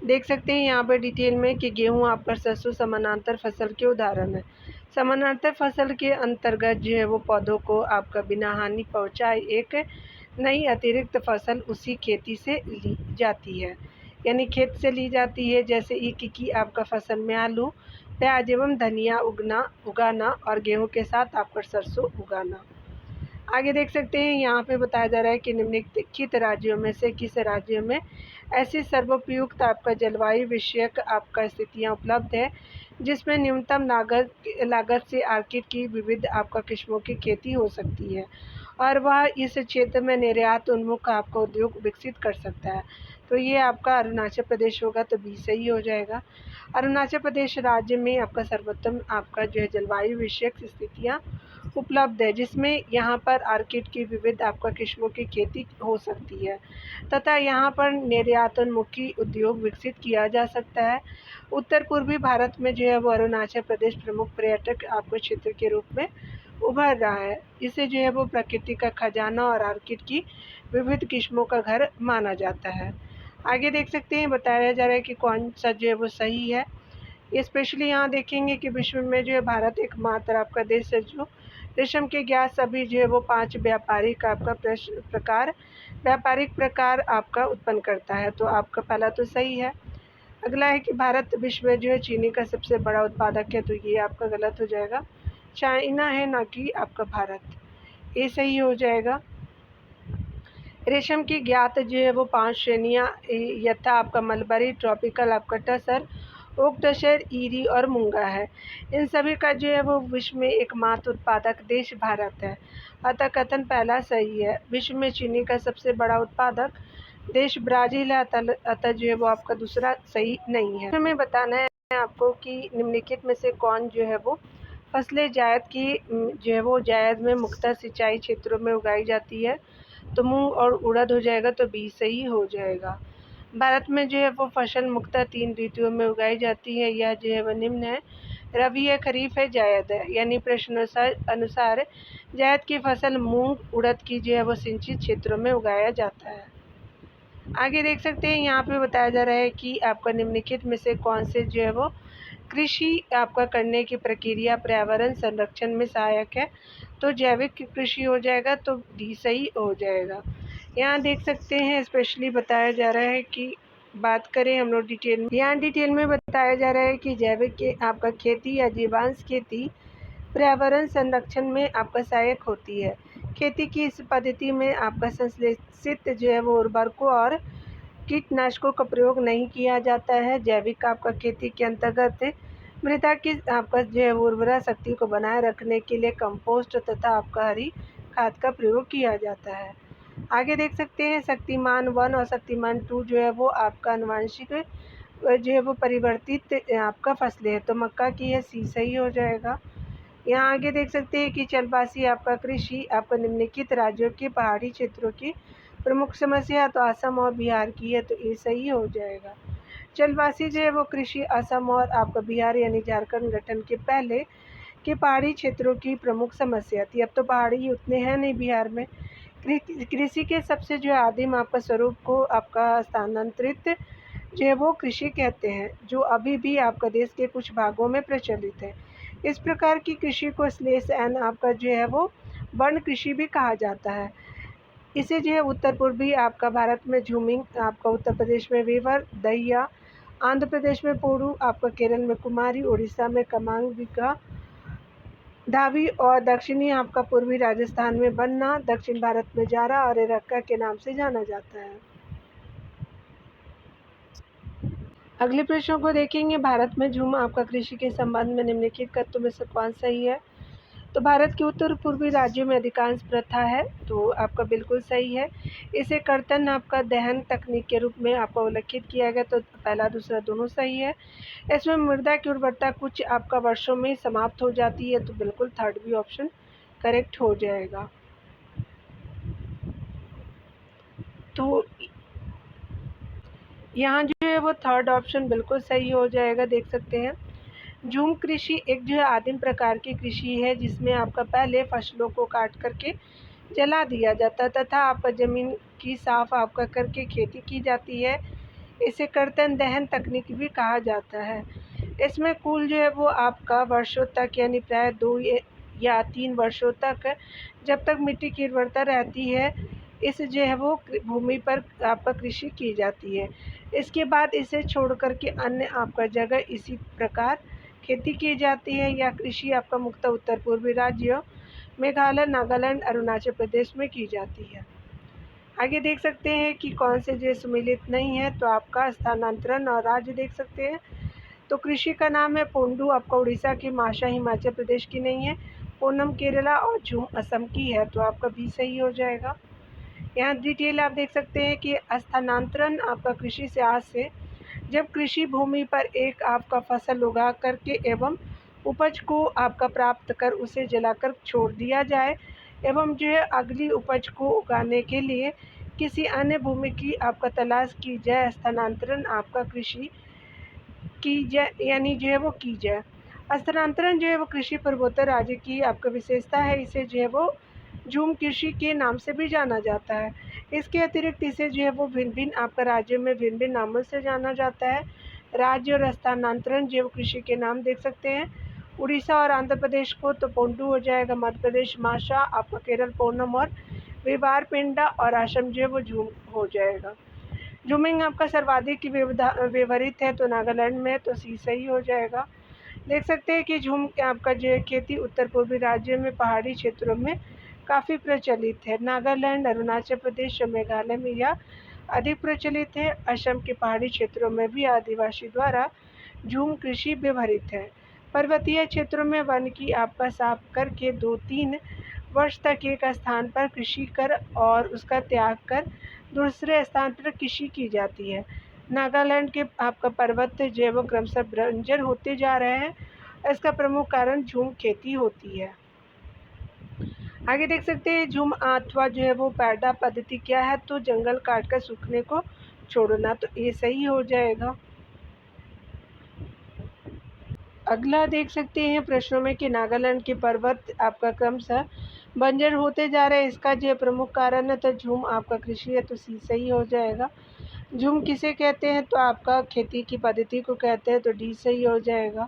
देख सकते हैं यहाँ पर डिटेल में कि गेहूँ आपका सरसों समानांतर फसल के उदाहरण है। समानांतर फसल के अंतर्गत जो है वो पौधों को आपका बिना हानि पहुँचाए एक नई अतिरिक्त फसल उसी खेती से ली जाती है, यानी खेत से ली जाती है। जैसे ईख की आपका फसल में आलू, प्याज एवं धनिया उगाना और गेहूं के साथ आपका सरसों उगाना। आगे देख सकते हैं यहाँ पे बताया जा रहा है कि निम्नलिखित राज्यों में से किस राज्य में ऐसी सर्वोपयुक्त आपका जलवायु विषयक आपका स्थितियाँ उपलब्ध है जिसमें न्यूनतम लागत से आर्किड की विविध आपका किस्मों की खेती हो सकती है और वह इस क्षेत्र में निर्यात उन्मुख आपका उद्योग विकसित कर सकता है। तो ये आपका अरुणाचल प्रदेश होगा, तो बी सही हो जाएगा। अरुणाचल प्रदेश राज्य में आपका सर्वोत्तम आपका जो है जलवायु विषयक स्थितियाँ उपलब्ध है, जिसमें यहाँ पर आर्किड की विविध आपका किस्मों की खेती हो सकती है तथा यहाँ पर निर्यातोन्मुखी उद्योग विकसित किया जा सकता है। उत्तर पूर्वी भारत में जो है वो अरुणाचल प्रदेश प्रमुख पर्यटक आपको क्षेत्र के रूप में उभर रहा है। इसे जो है वो प्रकृति का खजाना और आर्किड की विविध किस्मों का घर माना जाता है। आगे देख सकते हैं, बताया जा रहा है कि कौन सा जो है वो सही है। स्पेशली यहाँ देखेंगे कि विश्व में जो है भारत एकमात्र आपका देश है जो रेशम के ज्ञात सभी जो है वो 5 व्यापारिक प्रकार आपका उत्पन्न करता है। तो आपका पहला तो सही है। अगला है कि भारत विश्व में जो है चीनी का सबसे बड़ा उत्पादक है, तो ये आपका गलत हो जाएगा। चाइना है, ना कि आपका भारत। ये सही हो जाएगा। रेशम की ज्ञात जो है वो 5 श्रेणियाँ यथा आपका मलबरी, ट्रॉपिकल, आपका टसर, ओक टसर, ईरी और मूंगा है। इन सभी का जो है वो विश्व में एकमात्र उत्पादक देश भारत है, अतः कथन पहला सही है। विश्व में चीनी का सबसे बड़ा उत्पादक देश ब्राज़ील है, अतः जो है वो आपका दूसरा सही नहीं है। हमें बताना है आपको कि निम्नलिखित में से कौन जो है वो फसलें जायद की जो है वो जायद में मुख्यतः सिंचाई क्षेत्रों में उगाई जाती है। तो मूंग और उड़द हो जाएगा, तो बी सही हो जाएगा। भारत में जो है वो फसल मुख्यतः 3 ऋतुओं में उगाई जाती है। यह जो है वह निम्न है: रबी है, खरीफ है, जायद है। यानी प्रश्न अनुसार जायद की फसल मूंग उड़द की जो है वो सिंचित क्षेत्रों में उगाया जाता है। आगे देख सकते हैं, यहाँ पे बताया जा रहा है कि आपका निम्नलिखित में से कौन से जो है वो कृषि आपका करने की प्रक्रिया पर्यावरण संरक्षण में सहायक है। तो जैविक कृषि हो जाएगा, तो डी सही हो जाएगा। यहाँ देख सकते हैं स्पेशली बताया जा रहा है कि बात करें हम लोग डिटेल में, यहाँ डिटेल में बताया जा रहा है कि जैविक के आपका खेती या जीवांश खेती पर्यावरण संरक्षण में आपका सहायक होती है। खेती की इस पद्धति में आपका संश्लेषित जो है वो उर्वरकों और कीटनाशकों का प्रयोग नहीं किया जाता है। जैविक आपका खेती के अंतर्गत मृदा की आपका जो है उर्वरा शक्ति को बनाए रखने के लिए कंपोस्ट तथा आपका हरी खाद का प्रयोग किया जाता है। आगे देख सकते हैं, शक्तिमान 1 और शक्तिमान 2 जो है वो आपका आनुवांशिक जो है वो परिवर्तित आपका फसलें है, तो मक्का की है, सी सही हो जाएगा। यहाँ आगे देख सकते हैं कि चलवासी आपका कृषि आपका निम्नलिखित राज्यों के पहाड़ी क्षेत्रों की प्रमुख समस्या तो असम और बिहार की है, तो ये सही हो जाएगा। चलवासी जो है वो कृषि असम और आपका बिहार यानी झारखंड गठन के पहले के पहाड़ी क्षेत्रों की प्रमुख समस्या थी। अब तो पहाड़ी उतने हैं नहीं बिहार में। कृषि के सबसे जो आदिम आपका स्वरूप को आपका स्थानांतरित जो है वो कृषि कहते हैं, जो अभी भी आपका देश के कुछ भागों में प्रचलित है। इस प्रकार की कृषि को स्लेश एन आपका जो है वो वर्ण कृषि भी कहा जाता है। इसे जो है उत्तर पूर्वी आपका भारत में झूमिंग, आपका उत्तर प्रदेश में वीवर, दहिया, आंध्र प्रदेश में पोरू, आपका केरल में कुमारी, उड़ीसा में कमांगिका, धावी और दक्षिणी आपका पूर्वी राजस्थान में बन्ना, दक्षिण भारत में जारा और एरक्का के नाम से जाना जाता है। अगले प्रश्नों को देखेंगे, भारत में झूम आपका कृषि के संबंध में निम्नलिखित कथनों में से कौन सही है। तो भारत के उत्तर पूर्वी राज्यों में अधिकांश प्रथा है, तो आपका बिल्कुल सही है। इसे कर्तन आपका दहन तकनीक के रूप में आपका उल्लेखित किया गया, तो पहला दूसरा दोनों सही है। इसमें मृदा की उर्वरता कुछ आपका वर्षों में समाप्त हो जाती है, तो बिल्कुल थर्ड भी ऑप्शन करेक्ट हो जाएगा। तो यहाँ जो है वो थर्ड ऑप्शन बिल्कुल सही हो जाएगा। देख सकते हैं, झूम कृषि एक जो है आदिम प्रकार की कृषि है, जिसमें आपका पहले फसलों को काट करके जला दिया जाता तथा आपका ज़मीन की साफ आपका करके खेती की जाती है। इसे कर्तन दहन तकनीक भी कहा जाता है। इसमें कुल जो है वो आपका वर्षों तक यानी प्राय 2 या 3 वर्षों तक जब तक मिट्टी की उर्वरता रहती है, इस जो है वो भूमि पर आपका कृषि की जाती है। इसके बाद इसे छोड़ कर के अन्य आपका जगह इसी प्रकार खेती की जाती है। या कृषि आपका मुख्यतः उत्तर पूर्वी राज्यों मेघालय, नागालैंड, अरुणाचल प्रदेश में की जाती है। आगे देख सकते हैं कि कौन से जो सम्मिलित नहीं है, तो आपका स्थानांतरण और राज्य देख सकते हैं। तो कृषि का नाम है पोंडू, आपका उड़ीसा की, माशा हिमाचल प्रदेश की नहीं है, ओनम केरला और झूम असम की है, तो आपका भी सही हो जाएगा। यहाँ डिटेल आप देख सकते हैं कि स्थानांतरण आपका कृषि से आज से जब कृषि भूमि पर एक आपका फसल उगा करके एवं उपज को आपका प्राप्त कर उसे जलाकर छोड़ दिया जाए एवं जो है अगली उपज को उगाने के लिए किसी अन्य भूमि की आपका तलाश की जाए, स्थानांतरण आपका कृषि की जाए, यानी जो है वो की जाए। स्थानांतरण जो है वो कृषि पूर्वोत्तर राज्य की आपका विशेषता है। इसे जो है वो झूम कृषि के नाम से भी जाना जाता है। इसके अतिरिक्त इसे जो है वो भिन्न भिन्न आपका राज्यों में भिन्न भिन्न नामों से जाना जाता है। राज्य और स्थानांतरण जैव कृषि के नाम देख सकते हैं। उड़ीसा और आंध्र प्रदेश को तो पोंडू हो जाएगा, मध्य प्रदेश माशा, आपका केरल पोनम और विवार पेंडा और असम जो है वो झूम हो जाएगा। झूमिंग आपका सर्वाधिक व्यवहारित है तो नागालैंड में तो सी सही हो जाएगा। देख सकते हैं कि झूम आपका जो है खेती उत्तर पूर्वी राज्यों में पहाड़ी क्षेत्रों में काफ़ी प्रचलित है। नागालैंड, अरुणाचल प्रदेश और मेघालय में यह अधिक प्रचलित है। असम के पहाड़ी क्षेत्रों में भी आदिवासी द्वारा झूम कृषि व्यवहारित है। पर्वतीय क्षेत्रों में वन की आपका साफ करके 2-3 वर्ष तक एक स्थान पर कृषि कर और उसका त्याग कर दूसरे स्थान पर कृषि की जाती है। नागालैंड के आपका पर्वत जो है वो क्रमशः बंजर होते जा रहे हैं। इसका प्रमुख कारण झूम खेती होती है। आगे देख सकते हैं झूम अथवा जो है वो पैडा पद्धति क्या है, तो जंगल काट कर सूखने को छोड़ना, तो ये सही हो जाएगा। अगला देख सकते हैं प्रश्नों में कि नागालैंड के पर्वत आपका क्रमशः बंजर होते जा रहे हैं, इसका जो प्रमुख कारण है तो झूम आपका कृषि है, तो सी सही हो जाएगा। झूम किसे कहते हैं, तो आपका खेती की पद्धति को कहते हैं, तो डी सही हो जाएगा।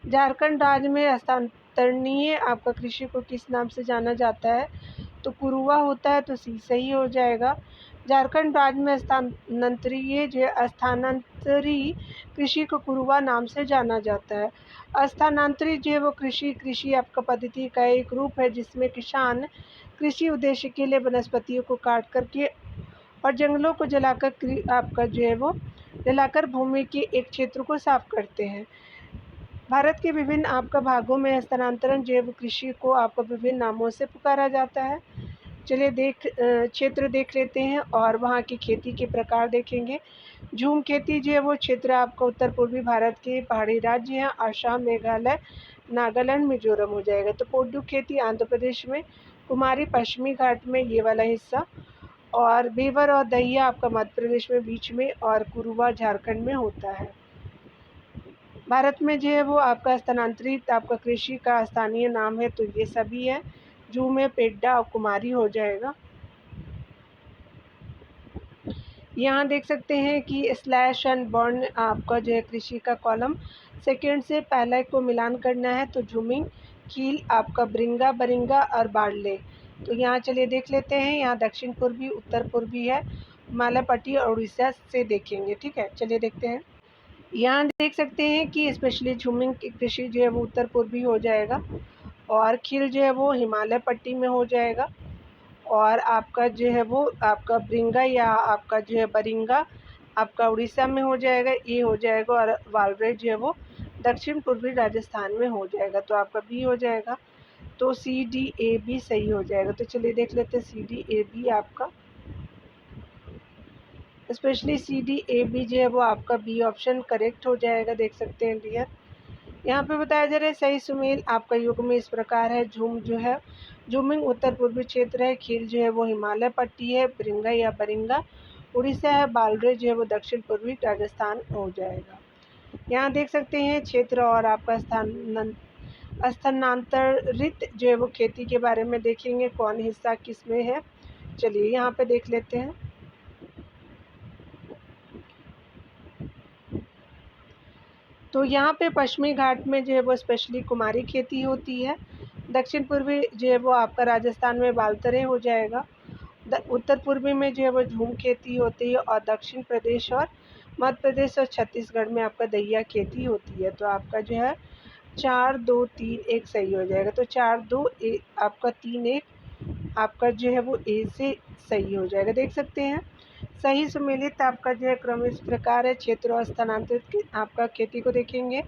झारखंड राज्य में स्थानांतरणीय आपका कृषि को किस नाम से जाना जाता है, तो कुरुवा होता है, तो सी सही हो जाएगा। झारखंड राज्य में स्थानांतरी कृषि को कुरुवा नाम से जाना जाता है। स्थानांतरी जो है वो कृषि आपका पद्धति का एक रूप है जिसमें किसान कृषि उद्देश्य के लिए वनस्पतियों को काट करके और जंगलों को जलाकर आपका जो है वो जलाकर भूमि के एक क्षेत्र को साफ करते हैं। भारत के विभिन्न आपका भागों में स्थानांतरण जैव कृषि को आपको विभिन्न नामों से पुकारा जाता है। चलिए क्षेत्र देख लेते हैं और वहाँ की खेती के प्रकार देखेंगे। झूम खेती जो है वो क्षेत्र आपका उत्तर पूर्वी भारत के पहाड़ी राज्य हैं, असम, मेघालय, नागालैंड, मिजोरम हो जाएगा। तो पोड्डू खेती आंध्र प्रदेश में, कुमारी पश्चिमी घाट में ये वाला हिस्सा, और बेवर और दहिया आपका मध्य प्रदेश में बीच में, और कुरुवा झारखंड में होता है। भारत में जो है वो आपका स्थानांतरित आपका कृषि का स्थानीय नाम है, तो ये सभी है। झूम है, पेड्डा और कुमारी हो जाएगा। यहाँ देख सकते हैं कि स्लैश एंड बर्न आपका जो है कृषि का कॉलम सेकंड से पहले को मिलान करना है, तो झूमिंग, कील आपका ब्रिंगा, बरिंगा और बाड़ले। तो यहाँ चलिए देख लेते हैं। यहाँ दक्षिण पूर्वी, उत्तर पूर्वी है, हिमालय पट्टी और उड़ीसा से देखेंगे। ठीक है, चलिए देखते हैं। यहाँ देख सकते हैं कि स्पेशली झूमिंग की कृषि जो है वो उत्तर पूर्वी हो जाएगा, और खील जो है वो हिमालय पट्टी में हो जाएगा, और आपका जो है वो आपका ब्रिंगा या आपका जो है बरिंगा आपका उड़ीसा में हो जाएगा, ये हो जाएगा, और वालरे जो है वो दक्षिण पूर्वी राजस्थान में हो जाएगा, तो आपका बी हो जाएगा। तो सी डी ए बी सही हो जाएगा। तो चलिए देख लेते हैं सी डी ए बी आपका, specially C D A B जो है वो आपका बी ऑप्शन करेक्ट हो जाएगा। देख सकते हैं डियर, यहाँ पे बताया जा रहा है सही सुमेल आपका युग में इस प्रकार है। झूम जो है झूमिंग उत्तर पूर्वी क्षेत्र है, खील जो है वो हिमालय पट्टी है, ब्रिंगा या बरिंगा उड़ीसा है, बालरे जो है वो दक्षिण पूर्वी राजस्थान हो जाएगा। यहाँ देख सकते हैं क्षेत्र और आपका स्थानांतरित जो है वो खेती के बारे में देखेंगे, कौन हिस्सा किस में है। चलिए यहाँ पे देख लेते हैं। तो यहाँ पे पश्चिमी घाट में जो है वो स्पेशली कुमारी खेती होती है। दक्षिण पूर्वी जो है वो आपका राजस्थान में बालतरे हो जाएगा। उत्तर पूर्वी में जो है वो झूम खेती होती है, और दक्षिण प्रदेश और मध्य प्रदेश और छत्तीसगढ़ में आपका दहिया खेती होती है। तो आपका जो है 4, 2, 3, 1 सही हो जाएगा। तो 4, 2, आपका 3, 1 आपका जो है वो ए से सही हो जाएगा। देख सकते हैं सही सुमेलित आपका जो है क्रम इस प्रकार है। क्षेत्र और स्थानांतरित आपका खेती को देखेंगे।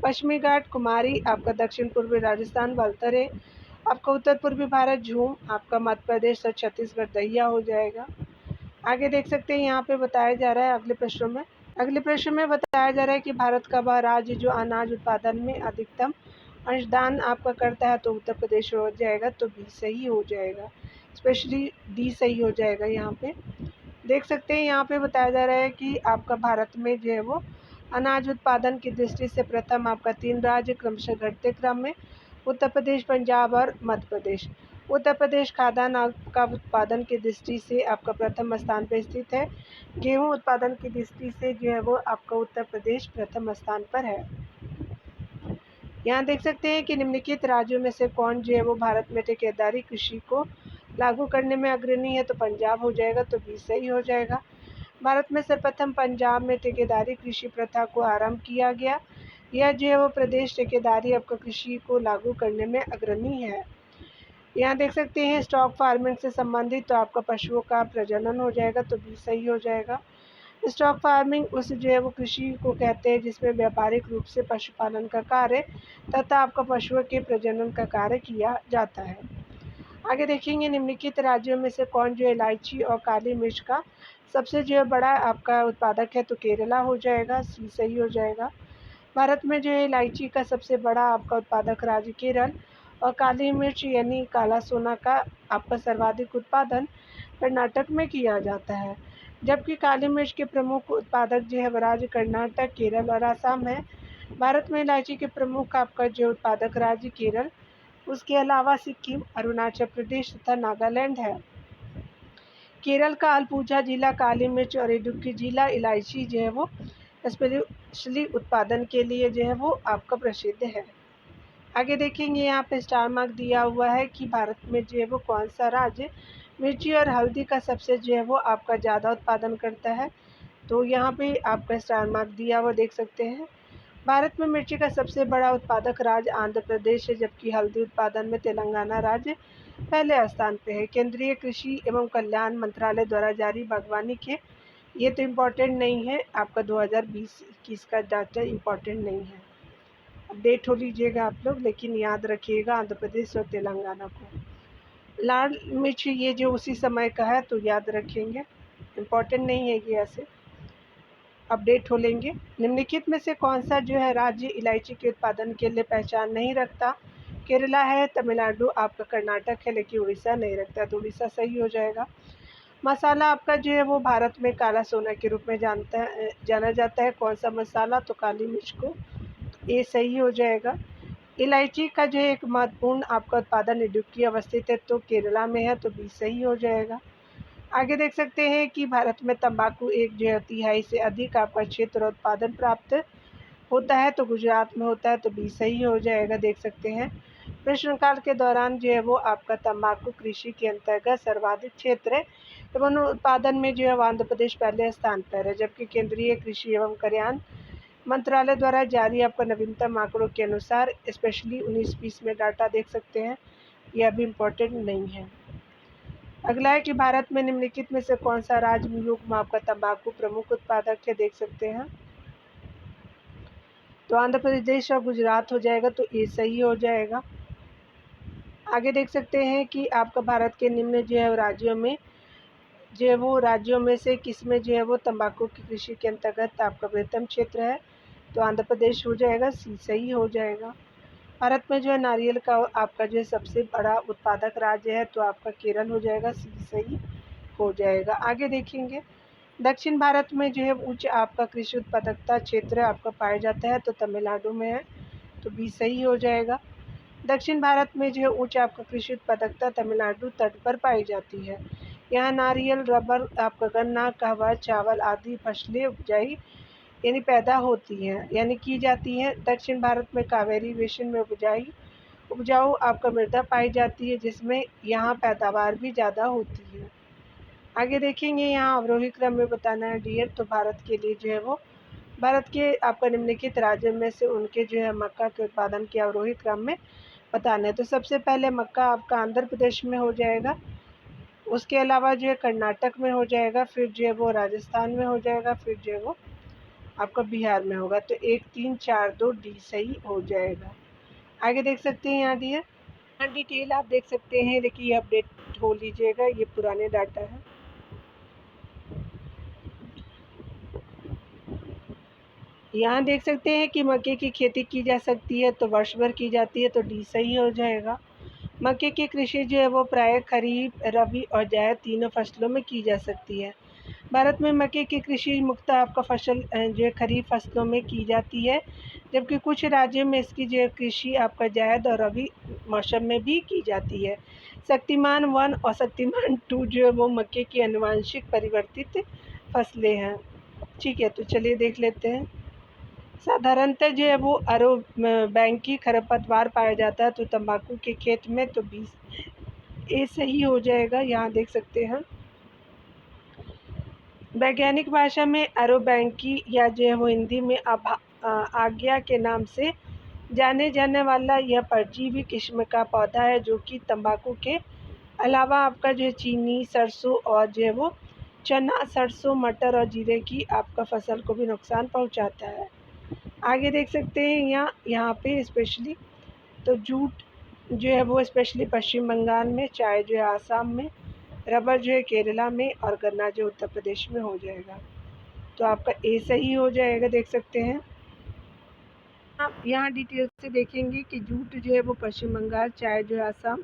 पश्चिमी घाट कुमारी आपका दक्षिण पूर्वी राजस्थान बालतरे, आपका उत्तर पूर्वी भारत झूम, आपका मध्य प्रदेश और छत्तीसगढ़ दहिया हो जाएगा। आगे देख सकते हैं यहाँ पे बताया जा रहा है अगले प्रश्न में बताया जा रहा है कि भारत का वह राज्य जो अनाज उत्पादन में अधिकतम अंशदान आपका करता है तो उत्तर प्रदेश हो जाएगा, तो बी सही हो जाएगा। स्पेशली डी सही हो जाएगा। यहाँ पे देख सकते हैं, यहाँ पे बताया जा रहा है कि आपका भारत में जो है वो अनाज उत्पादन की दृष्टि से प्रथम आपका 3 राज्य क्रमशः घटते क्रम में उत्तर प्रदेश, पंजाब और मध्य प्रदेश। उत्तर प्रदेश खाद्यान्न का उत्पादन की दृष्टि से आपका प्रथम स्थान पर स्थित है। गेहूं उत्पादन की दृष्टि से जो है वो आपका उत्तर प्रदेश प्रथम स्थान पर है। यहाँ देख सकते हैं कि निम्नलिखित राज्यों में से कौन जो है वो भारत में ठेकेदारी कृषि को लागू करने में अग्रणी है, तो पंजाब हो जाएगा, तो बी सही हो जाएगा। भारत में सर्वप्रथम पंजाब में ठेकेदारी कृषि प्रथा को आरंभ किया गया। यह जो है वो प्रदेश ठेकेदारी आपका कृषि को लागू करने में अग्रणी है। यहाँ देख सकते हैं स्टॉक फार्मिंग से संबंधित, तो आपका पशुओं का प्रजनन हो जाएगा, तो बी सही हो जाएगा। स्टॉक फार्मिंग उस जो है वो कृषि को कहते हैं जिसमें व्यापारिक रूप से पशुपालन का कार्य तथा आपका पशुओं के प्रजनन का कार्य किया जाता है। आगे देखेंगे निम्नलिखित राज्यों में से कौन जो इलायची और काली मिर्च का सबसे जो है बड़ा आपका उत्पादक है, तो केरला हो जाएगा, सी सही हो जाएगा। भारत में जो है इलायची का सबसे बड़ा आपका उत्पादक राज्य केरल और काली मिर्च यानी काला सोना का आपका सर्वाधिक उत्पादन कर्नाटक में किया जाता है। जबकि काली मिर्च के प्रमुख उत्पादक जो है वो राज्य कर्नाटक, केरल और असम है। भारत में इलायची के प्रमुख आपका जो उत्पादक राज्य केरल, उसके अलावा सिक्किम, अरुणाचल प्रदेश तथा नागालैंड है। केरल का अलपुझा जिला काली मिर्च और इडुक्की जिला इलायची जो है वो स्पेशली उत्पादन के लिए जो है वो आपका प्रसिद्ध है। आगे देखेंगे यहाँ पे स्टार मार्क दिया हुआ है कि भारत में जो है वो कौन सा राज्य मिर्ची और हल्दी का सबसे जो है वो आपका ज़्यादा उत्पादन करता है, तो यहाँ पे आपका स्टार मार्क दिया हुआ देख सकते हैं। भारत में मिर्ची का सबसे बड़ा उत्पादक राज्य आंध्र प्रदेश है, जबकि हल्दी उत्पादन में तेलंगाना राज्य पहले स्थान पे है। केंद्रीय कृषि एवं कल्याण मंत्रालय द्वारा जारी बागवानी के, ये तो इम्पोर्टेंट नहीं है, आपका 2020-21 का डाटा इम्पोर्टेंट नहीं है, अपडेट हो लीजिएगा आप लोग, लेकिन याद रखिएगा आंध्र प्रदेश और तेलंगाना को। लाल मिर्च ये जो उसी समय का है, तो याद रखेंगे, इम्पोर्टेंट नहीं है ये, ऐसे अपडेट हो लेंगे। निम्नलिखित में से कौन सा जो है राज्य इलायची के उत्पादन के लिए पहचान नहीं रखता? केरला है, तमिलनाडु आपका, कर्नाटक है, लेकिन उड़ीसा नहीं रखता, तो उड़ीसा सही हो जाएगा। मसाला आपका जो है वो भारत में काला सोना के रूप में जाना जाता है। कौन सा मसाला? तो काली मिर्च को, ये सही हो जाएगा। इलायची का जो एक महत्वपूर्ण आपका उत्पादन इडुक्की अवस्थित है, तो केरला में है, तो बी सही हो जाएगा। आगे देख सकते हैं कि भारत में तंबाकू एक जो है तिहाई से अधिक आपका क्षेत्र और उत्पादन प्राप्त होता है, तो गुजरात में होता है, तो बी सही हो जाएगा। देख सकते हैं प्रश्नकाल के दौरान जो है वो आपका तंबाकू कृषि के अंतर्गत सर्वाधिक क्षेत्र है एवं उत्पादन में जो है आंध्र प्रदेश पहले स्थान पर है, जबकि केंद्रीय कृषि एवं कल्याण मंत्रालय द्वारा जारी आपका नवीनतम आंकड़ों के अनुसार स्पेशली 19-20 में डाटा देख सकते हैं, यह भी इम्पोर्टेंट नहीं है। अगला है कि भारत में निम्नलिखित में से कौन सा राज्य युग में आपका तंबाकू प्रमुख उत्पादक है, देख सकते हैं, तो आंध्र प्रदेश और गुजरात हो जाएगा, तो ये सही हो जाएगा। आगे देख सकते हैं कि आपका भारत के निम्न जो है राज्यों में जो है वो राज्यों में से किस में जो है वो तंबाकू की कृषि के अंतर्गत आपका बृहत्तम क्षेत्र है, तो आंध्र प्रदेश हो जाएगा, सी सही हो जाएगा। भारत में जो है नारियल का आपका जो है सबसे बड़ा उत्पादक राज्य है, तो आपका केरल हो जाएगा, सी सही हो जाएगा। आगे देखेंगे दक्षिण भारत में जो है उच्च आपका कृषि उत्पादकता क्षेत्र आपका पाया जाता है, तो तमिलनाडु में है, तो बी सही हो जाएगा। दक्षिण भारत में जो है उच्च आपका कृषि उत्पादकता तमिलनाडु तट पर पाई जाती है। यहाँ नारियल, रबर, आपका गन्ना, कहवा, चावल आदि फसलें उपजाई यानी पैदा होती हैं, यानी की जाती हैं। दक्षिण भारत में कावेरी बेसिन में उपजाऊ आपका मृदा पाई जाती है, जिसमें यहाँ पैदावार भी ज़्यादा होती है। आगे देखेंगे यहाँ अवरोही क्रम में बताना है डियर, तो भारत के लिए जो है वो भारत के आपका निम्नलिखित राज्यों में से उनके जो है मक्का के उत्पादन के अवरोही क्रम में बताना है। तो सबसे पहले मक्का आपका आंध्र प्रदेश में हो जाएगा, उसके अलावा जो है कर्नाटक में हो जाएगा, फिर जो है वो राजस्थान में हो जाएगा, फिर जो है वो आपका बिहार में होगा, तो 1 3 4 2 डी सही हो जाएगा। आगे देख सकते हैं यहाँ डियर, यहाँ डिटेल आप देख सकते हैं, देखिए ये अपडेट हो लीजिएगा, ये पुराने डाटा है। यहाँ देख सकते हैं कि मक्के की खेती की जा सकती है, तो वर्ष भर की जाती है, तो डी सही हो जाएगा। मक्के की कृषि जो है वो प्रायः खरीफ, रबी और जायद तीनों फसलों में की जा सकती है। भारत में मक्के की कृषि मुख्यतः आपका फसल जो है खरीफ फसलों में की जाती है, जबकि कुछ राज्यों में इसकी जो है कृषि आपका जायद और रबी मौसम में भी की जाती है। शक्तिमान 1 और शक्तिमान 2 जो है वो मक्के की आनुवांशिक परिवर्तित फसलें हैं। ठीक है, तो चलिए देख लेते हैं। साधारणतः जो है वो बैंकी खरपतवार पाया जाता है, तो तंबाकू के खेत में तो 20 ए सही हो जाएगा। यहाँ देख सकते हैं। वैज्ञानिक भाषा में एरोबैंकी या जो है वो हिंदी में आज्ञा के नाम से जाने जाने वाला यह परजीवी किस्म का पौधा है, जो कि तंबाकू के अलावा आपका जो है चीनी, सरसों और जो है वो चना, सरसों, मटर और जीरे की आपका फसल को भी नुकसान पहुंचाता है। आगे देख सकते हैं यहाँ पे स्पेशली तो जूट जो है वो स्पेशली पश्चिम बंगाल में, चाय जो है आसाम में, रबर जो है केरला में और गन्ना जो उत्तर प्रदेश में हो जाएगा। तो आपका ए सही हो जाएगा, देख सकते हैं। आप यहाँ डिटेल से देखेंगे कि जूट जो है वो पश्चिम बंगाल, चाय जो है आसाम,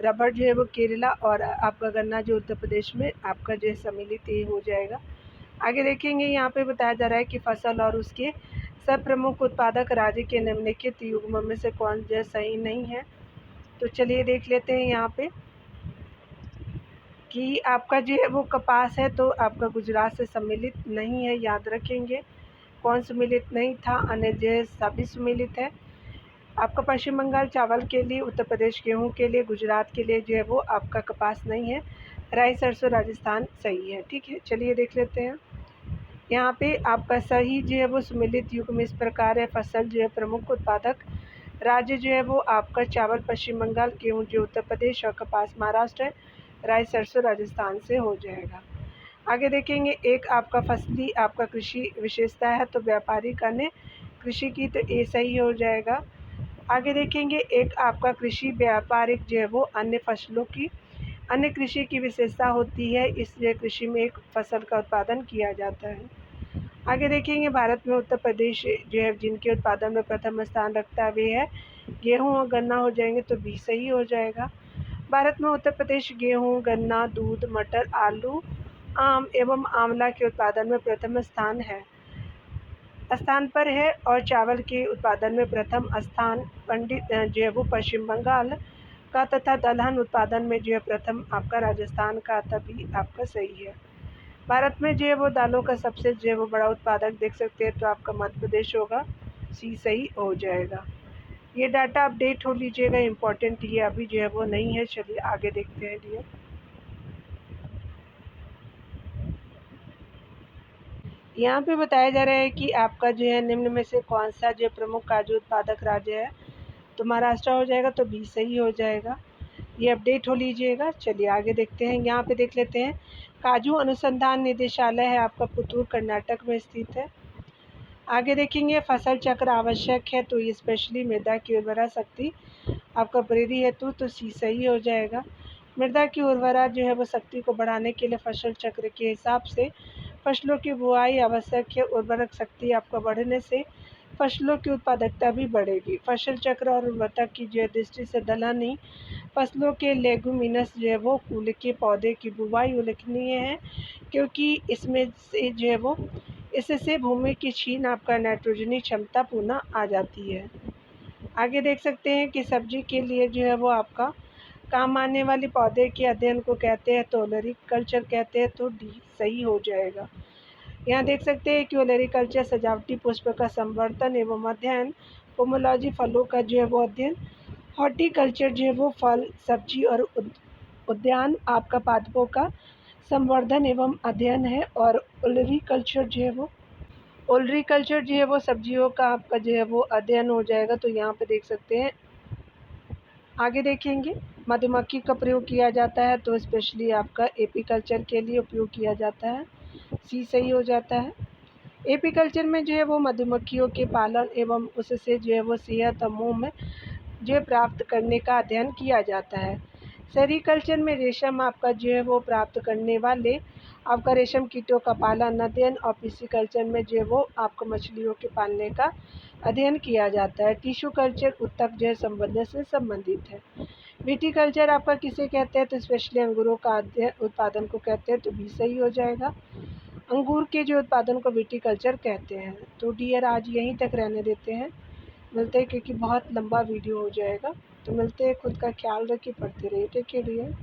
रबर जो है वो केरला और आपका गन्ना जो उत्तर प्रदेश में आपका जो है सम्मिलित ये हो जाएगा। आगे देखेंगे यहाँ पे बताया जा रहा है कि फसल और उसके सब प्रमुख उत्पादक राज्य के निम्नलिखित युग्म में से कौन जो सही नहीं है। तो चलिए देख लेते हैं यहाँ पे कि आपका जो है वो कपास है, तो आपका गुजरात से सम्मिलित नहीं है, याद रखेंगे। कौन सम्मिलित नहीं था, अन्य जो है सभी सम्मिलित है। आपका पश्चिम बंगाल चावल के लिए, उत्तर प्रदेश गेहूं के लिए, गुजरात के लिए जो है वो आपका कपास नहीं है। राई, सरसों, राजस्थान सही है। ठीक है, चलिए देख लेते हैं। यहाँ पे आपका सही जो है वो सम्मिलित युग्म इस प्रकार है। फसल जो है प्रमुख उत्पादक राज्य जो है वो आपका चावल पश्चिम बंगाल, गेहूँ जो उत्तर प्रदेश और कपास महाराष्ट्र है। राई, सरसों राजस्थान से हो जाएगा। आगे देखेंगे एक आपका फसली आपका कृषि विशेषता है, तो व्यापारिक अन्य कृषि की, तो ए सही हो जाएगा। आगे देखेंगे एक आपका कृषि व्यापारिक जो है वो अन्य फसलों की अन्य कृषि की विशेषता होती है, इसलिए कृषि में एक फसल का उत्पादन किया जाता है। आगे देखेंगे भारत में उत्तर प्रदेश जो है जिनके उत्पादन में प्रथम स्थान रखता है वे है गेहूँ और गन्ना हो जाएंगे, तो बी सही हो जाएगा। भारत में उत्तर प्रदेश गेहूँ, गन्ना, दूध, मटर, आलू, आम एवं आंवला के उत्पादन में प्रथम स्थान पर है और चावल के उत्पादन में प्रथम स्थान पंडित जो है वो पश्चिम बंगाल का तथा दलहन उत्पादन में जो है प्रथम आपका राजस्थान का, तभी आपका सही है। भारत में जो है वो दालों का सबसे जो है वो बड़ा उत्पादक देख सकते हैं, तो आपका मध्य प्रदेश होगा, सी सही हो जाएगा। ये डाटा अपडेट हो लीजिएगा, इम्पोर्टेंट ये अभी जो है वो नहीं है। चलिए आगे देखते हैं डियर। यहाँ पे बताया जा रहा है कि आपका जो है निम्न में से कौन सा जो प्रमुख काजू उत्पादक राज्य है, तो महाराष्ट्र हो जाएगा, तो बी सही हो जाएगा। ये अपडेट हो लीजिएगा। चलिए आगे देखते हैं। यहाँ पे देख लेते हैं काजू अनुसंधान निदेशालय है आपका पुतूर कर्नाटक में स्थित है। आगे देखेंगे फसल चक्र आवश्यक है, तो ये स्पेशली मृदा की उर्वरा शक्ति आपका वृद्धि हेतु, तो सी सही हो जाएगा। मृदा की उर्वरा जो है वो शक्ति को बढ़ाने के लिए फसल चक्र के हिसाब से फसलों की बुआई आवश्यक है। उर्वरक शक्ति आपका बढ़ने से फसलों की उत्पादकता भी बढ़ेगी। फसल चक्र और उर्वरता की जो दृष्टि से दलहनी फसलों के लेगुमिनस जो है वो फूल के पौधे की बुवाई उल्लेखनीय है, क्योंकि इसमें से जो है वो इससे भूमि की छीन आपका नाइट्रोजनी क्षमता पुनः आ जाती है। आगे देख सकते हैं कि सब्जी के लिए जो है वो आपका काम आने वाले पौधे के अध्ययन को कहते हैं, तो ओलेरीकल्चर कहते हैं, तो डी सही हो जाएगा। यहाँ देख सकते हैं कि ओलेरीकल्चर सजावटी पुष्प का संवर्धन एवं अध्ययन, पोमोलॉजी फलों का जो है वो अध्ययन, हॉर्टिकल्चर जो है वो फल, सब्जी और उद्यान आपका पादपों का संवर्धन एवं अध्ययन है। और ओलरीकल्चर जो है वो सब्जियों का आपका जो है वो अध्ययन हो जाएगा। तो यहाँ पे देख सकते हैं। आगे देखेंगे मधुमक्खी का प्रयोग किया जाता है, तो स्पेशली आपका एपीकल्चर के लिए उपयोग किया जाता है, सी सही हो जाता है। एपीकल्चर में जो है वो मधुमक्खियों के पालन एवं उससे जो है वो सेहत और मोम में जो है प्राप्त करने का अध्ययन किया जाता है। सेरीकल्चर में रेशम आपका जो है वो प्राप्त करने वाले आपका रेशम कीटों का पालन अध्ययन और पिस्सीकल्चर में जो है वो आपको मछलियों के पालने का अध्ययन किया जाता है। टिश्यू कल्चर उत्तक जैव संवर्धन से संबंधित है। विटीकल्चर आपका किसे कहते हैं, तो स्पेशली अंगूरों का उत्पादन को कहते हैं, तो भी सही हो जाएगा। अंगूर के जो उत्पादन को विटीकल्चर कहते हैं। तो डियर आज यहीं तक रहने देते हैं, मिलते हैं क्योंकि बहुत लंबा वीडियो हो जाएगा। तो मिलते हैं, खुद का ख्याल रखिए, पढ़ते रहिए, टेक केयर डियर।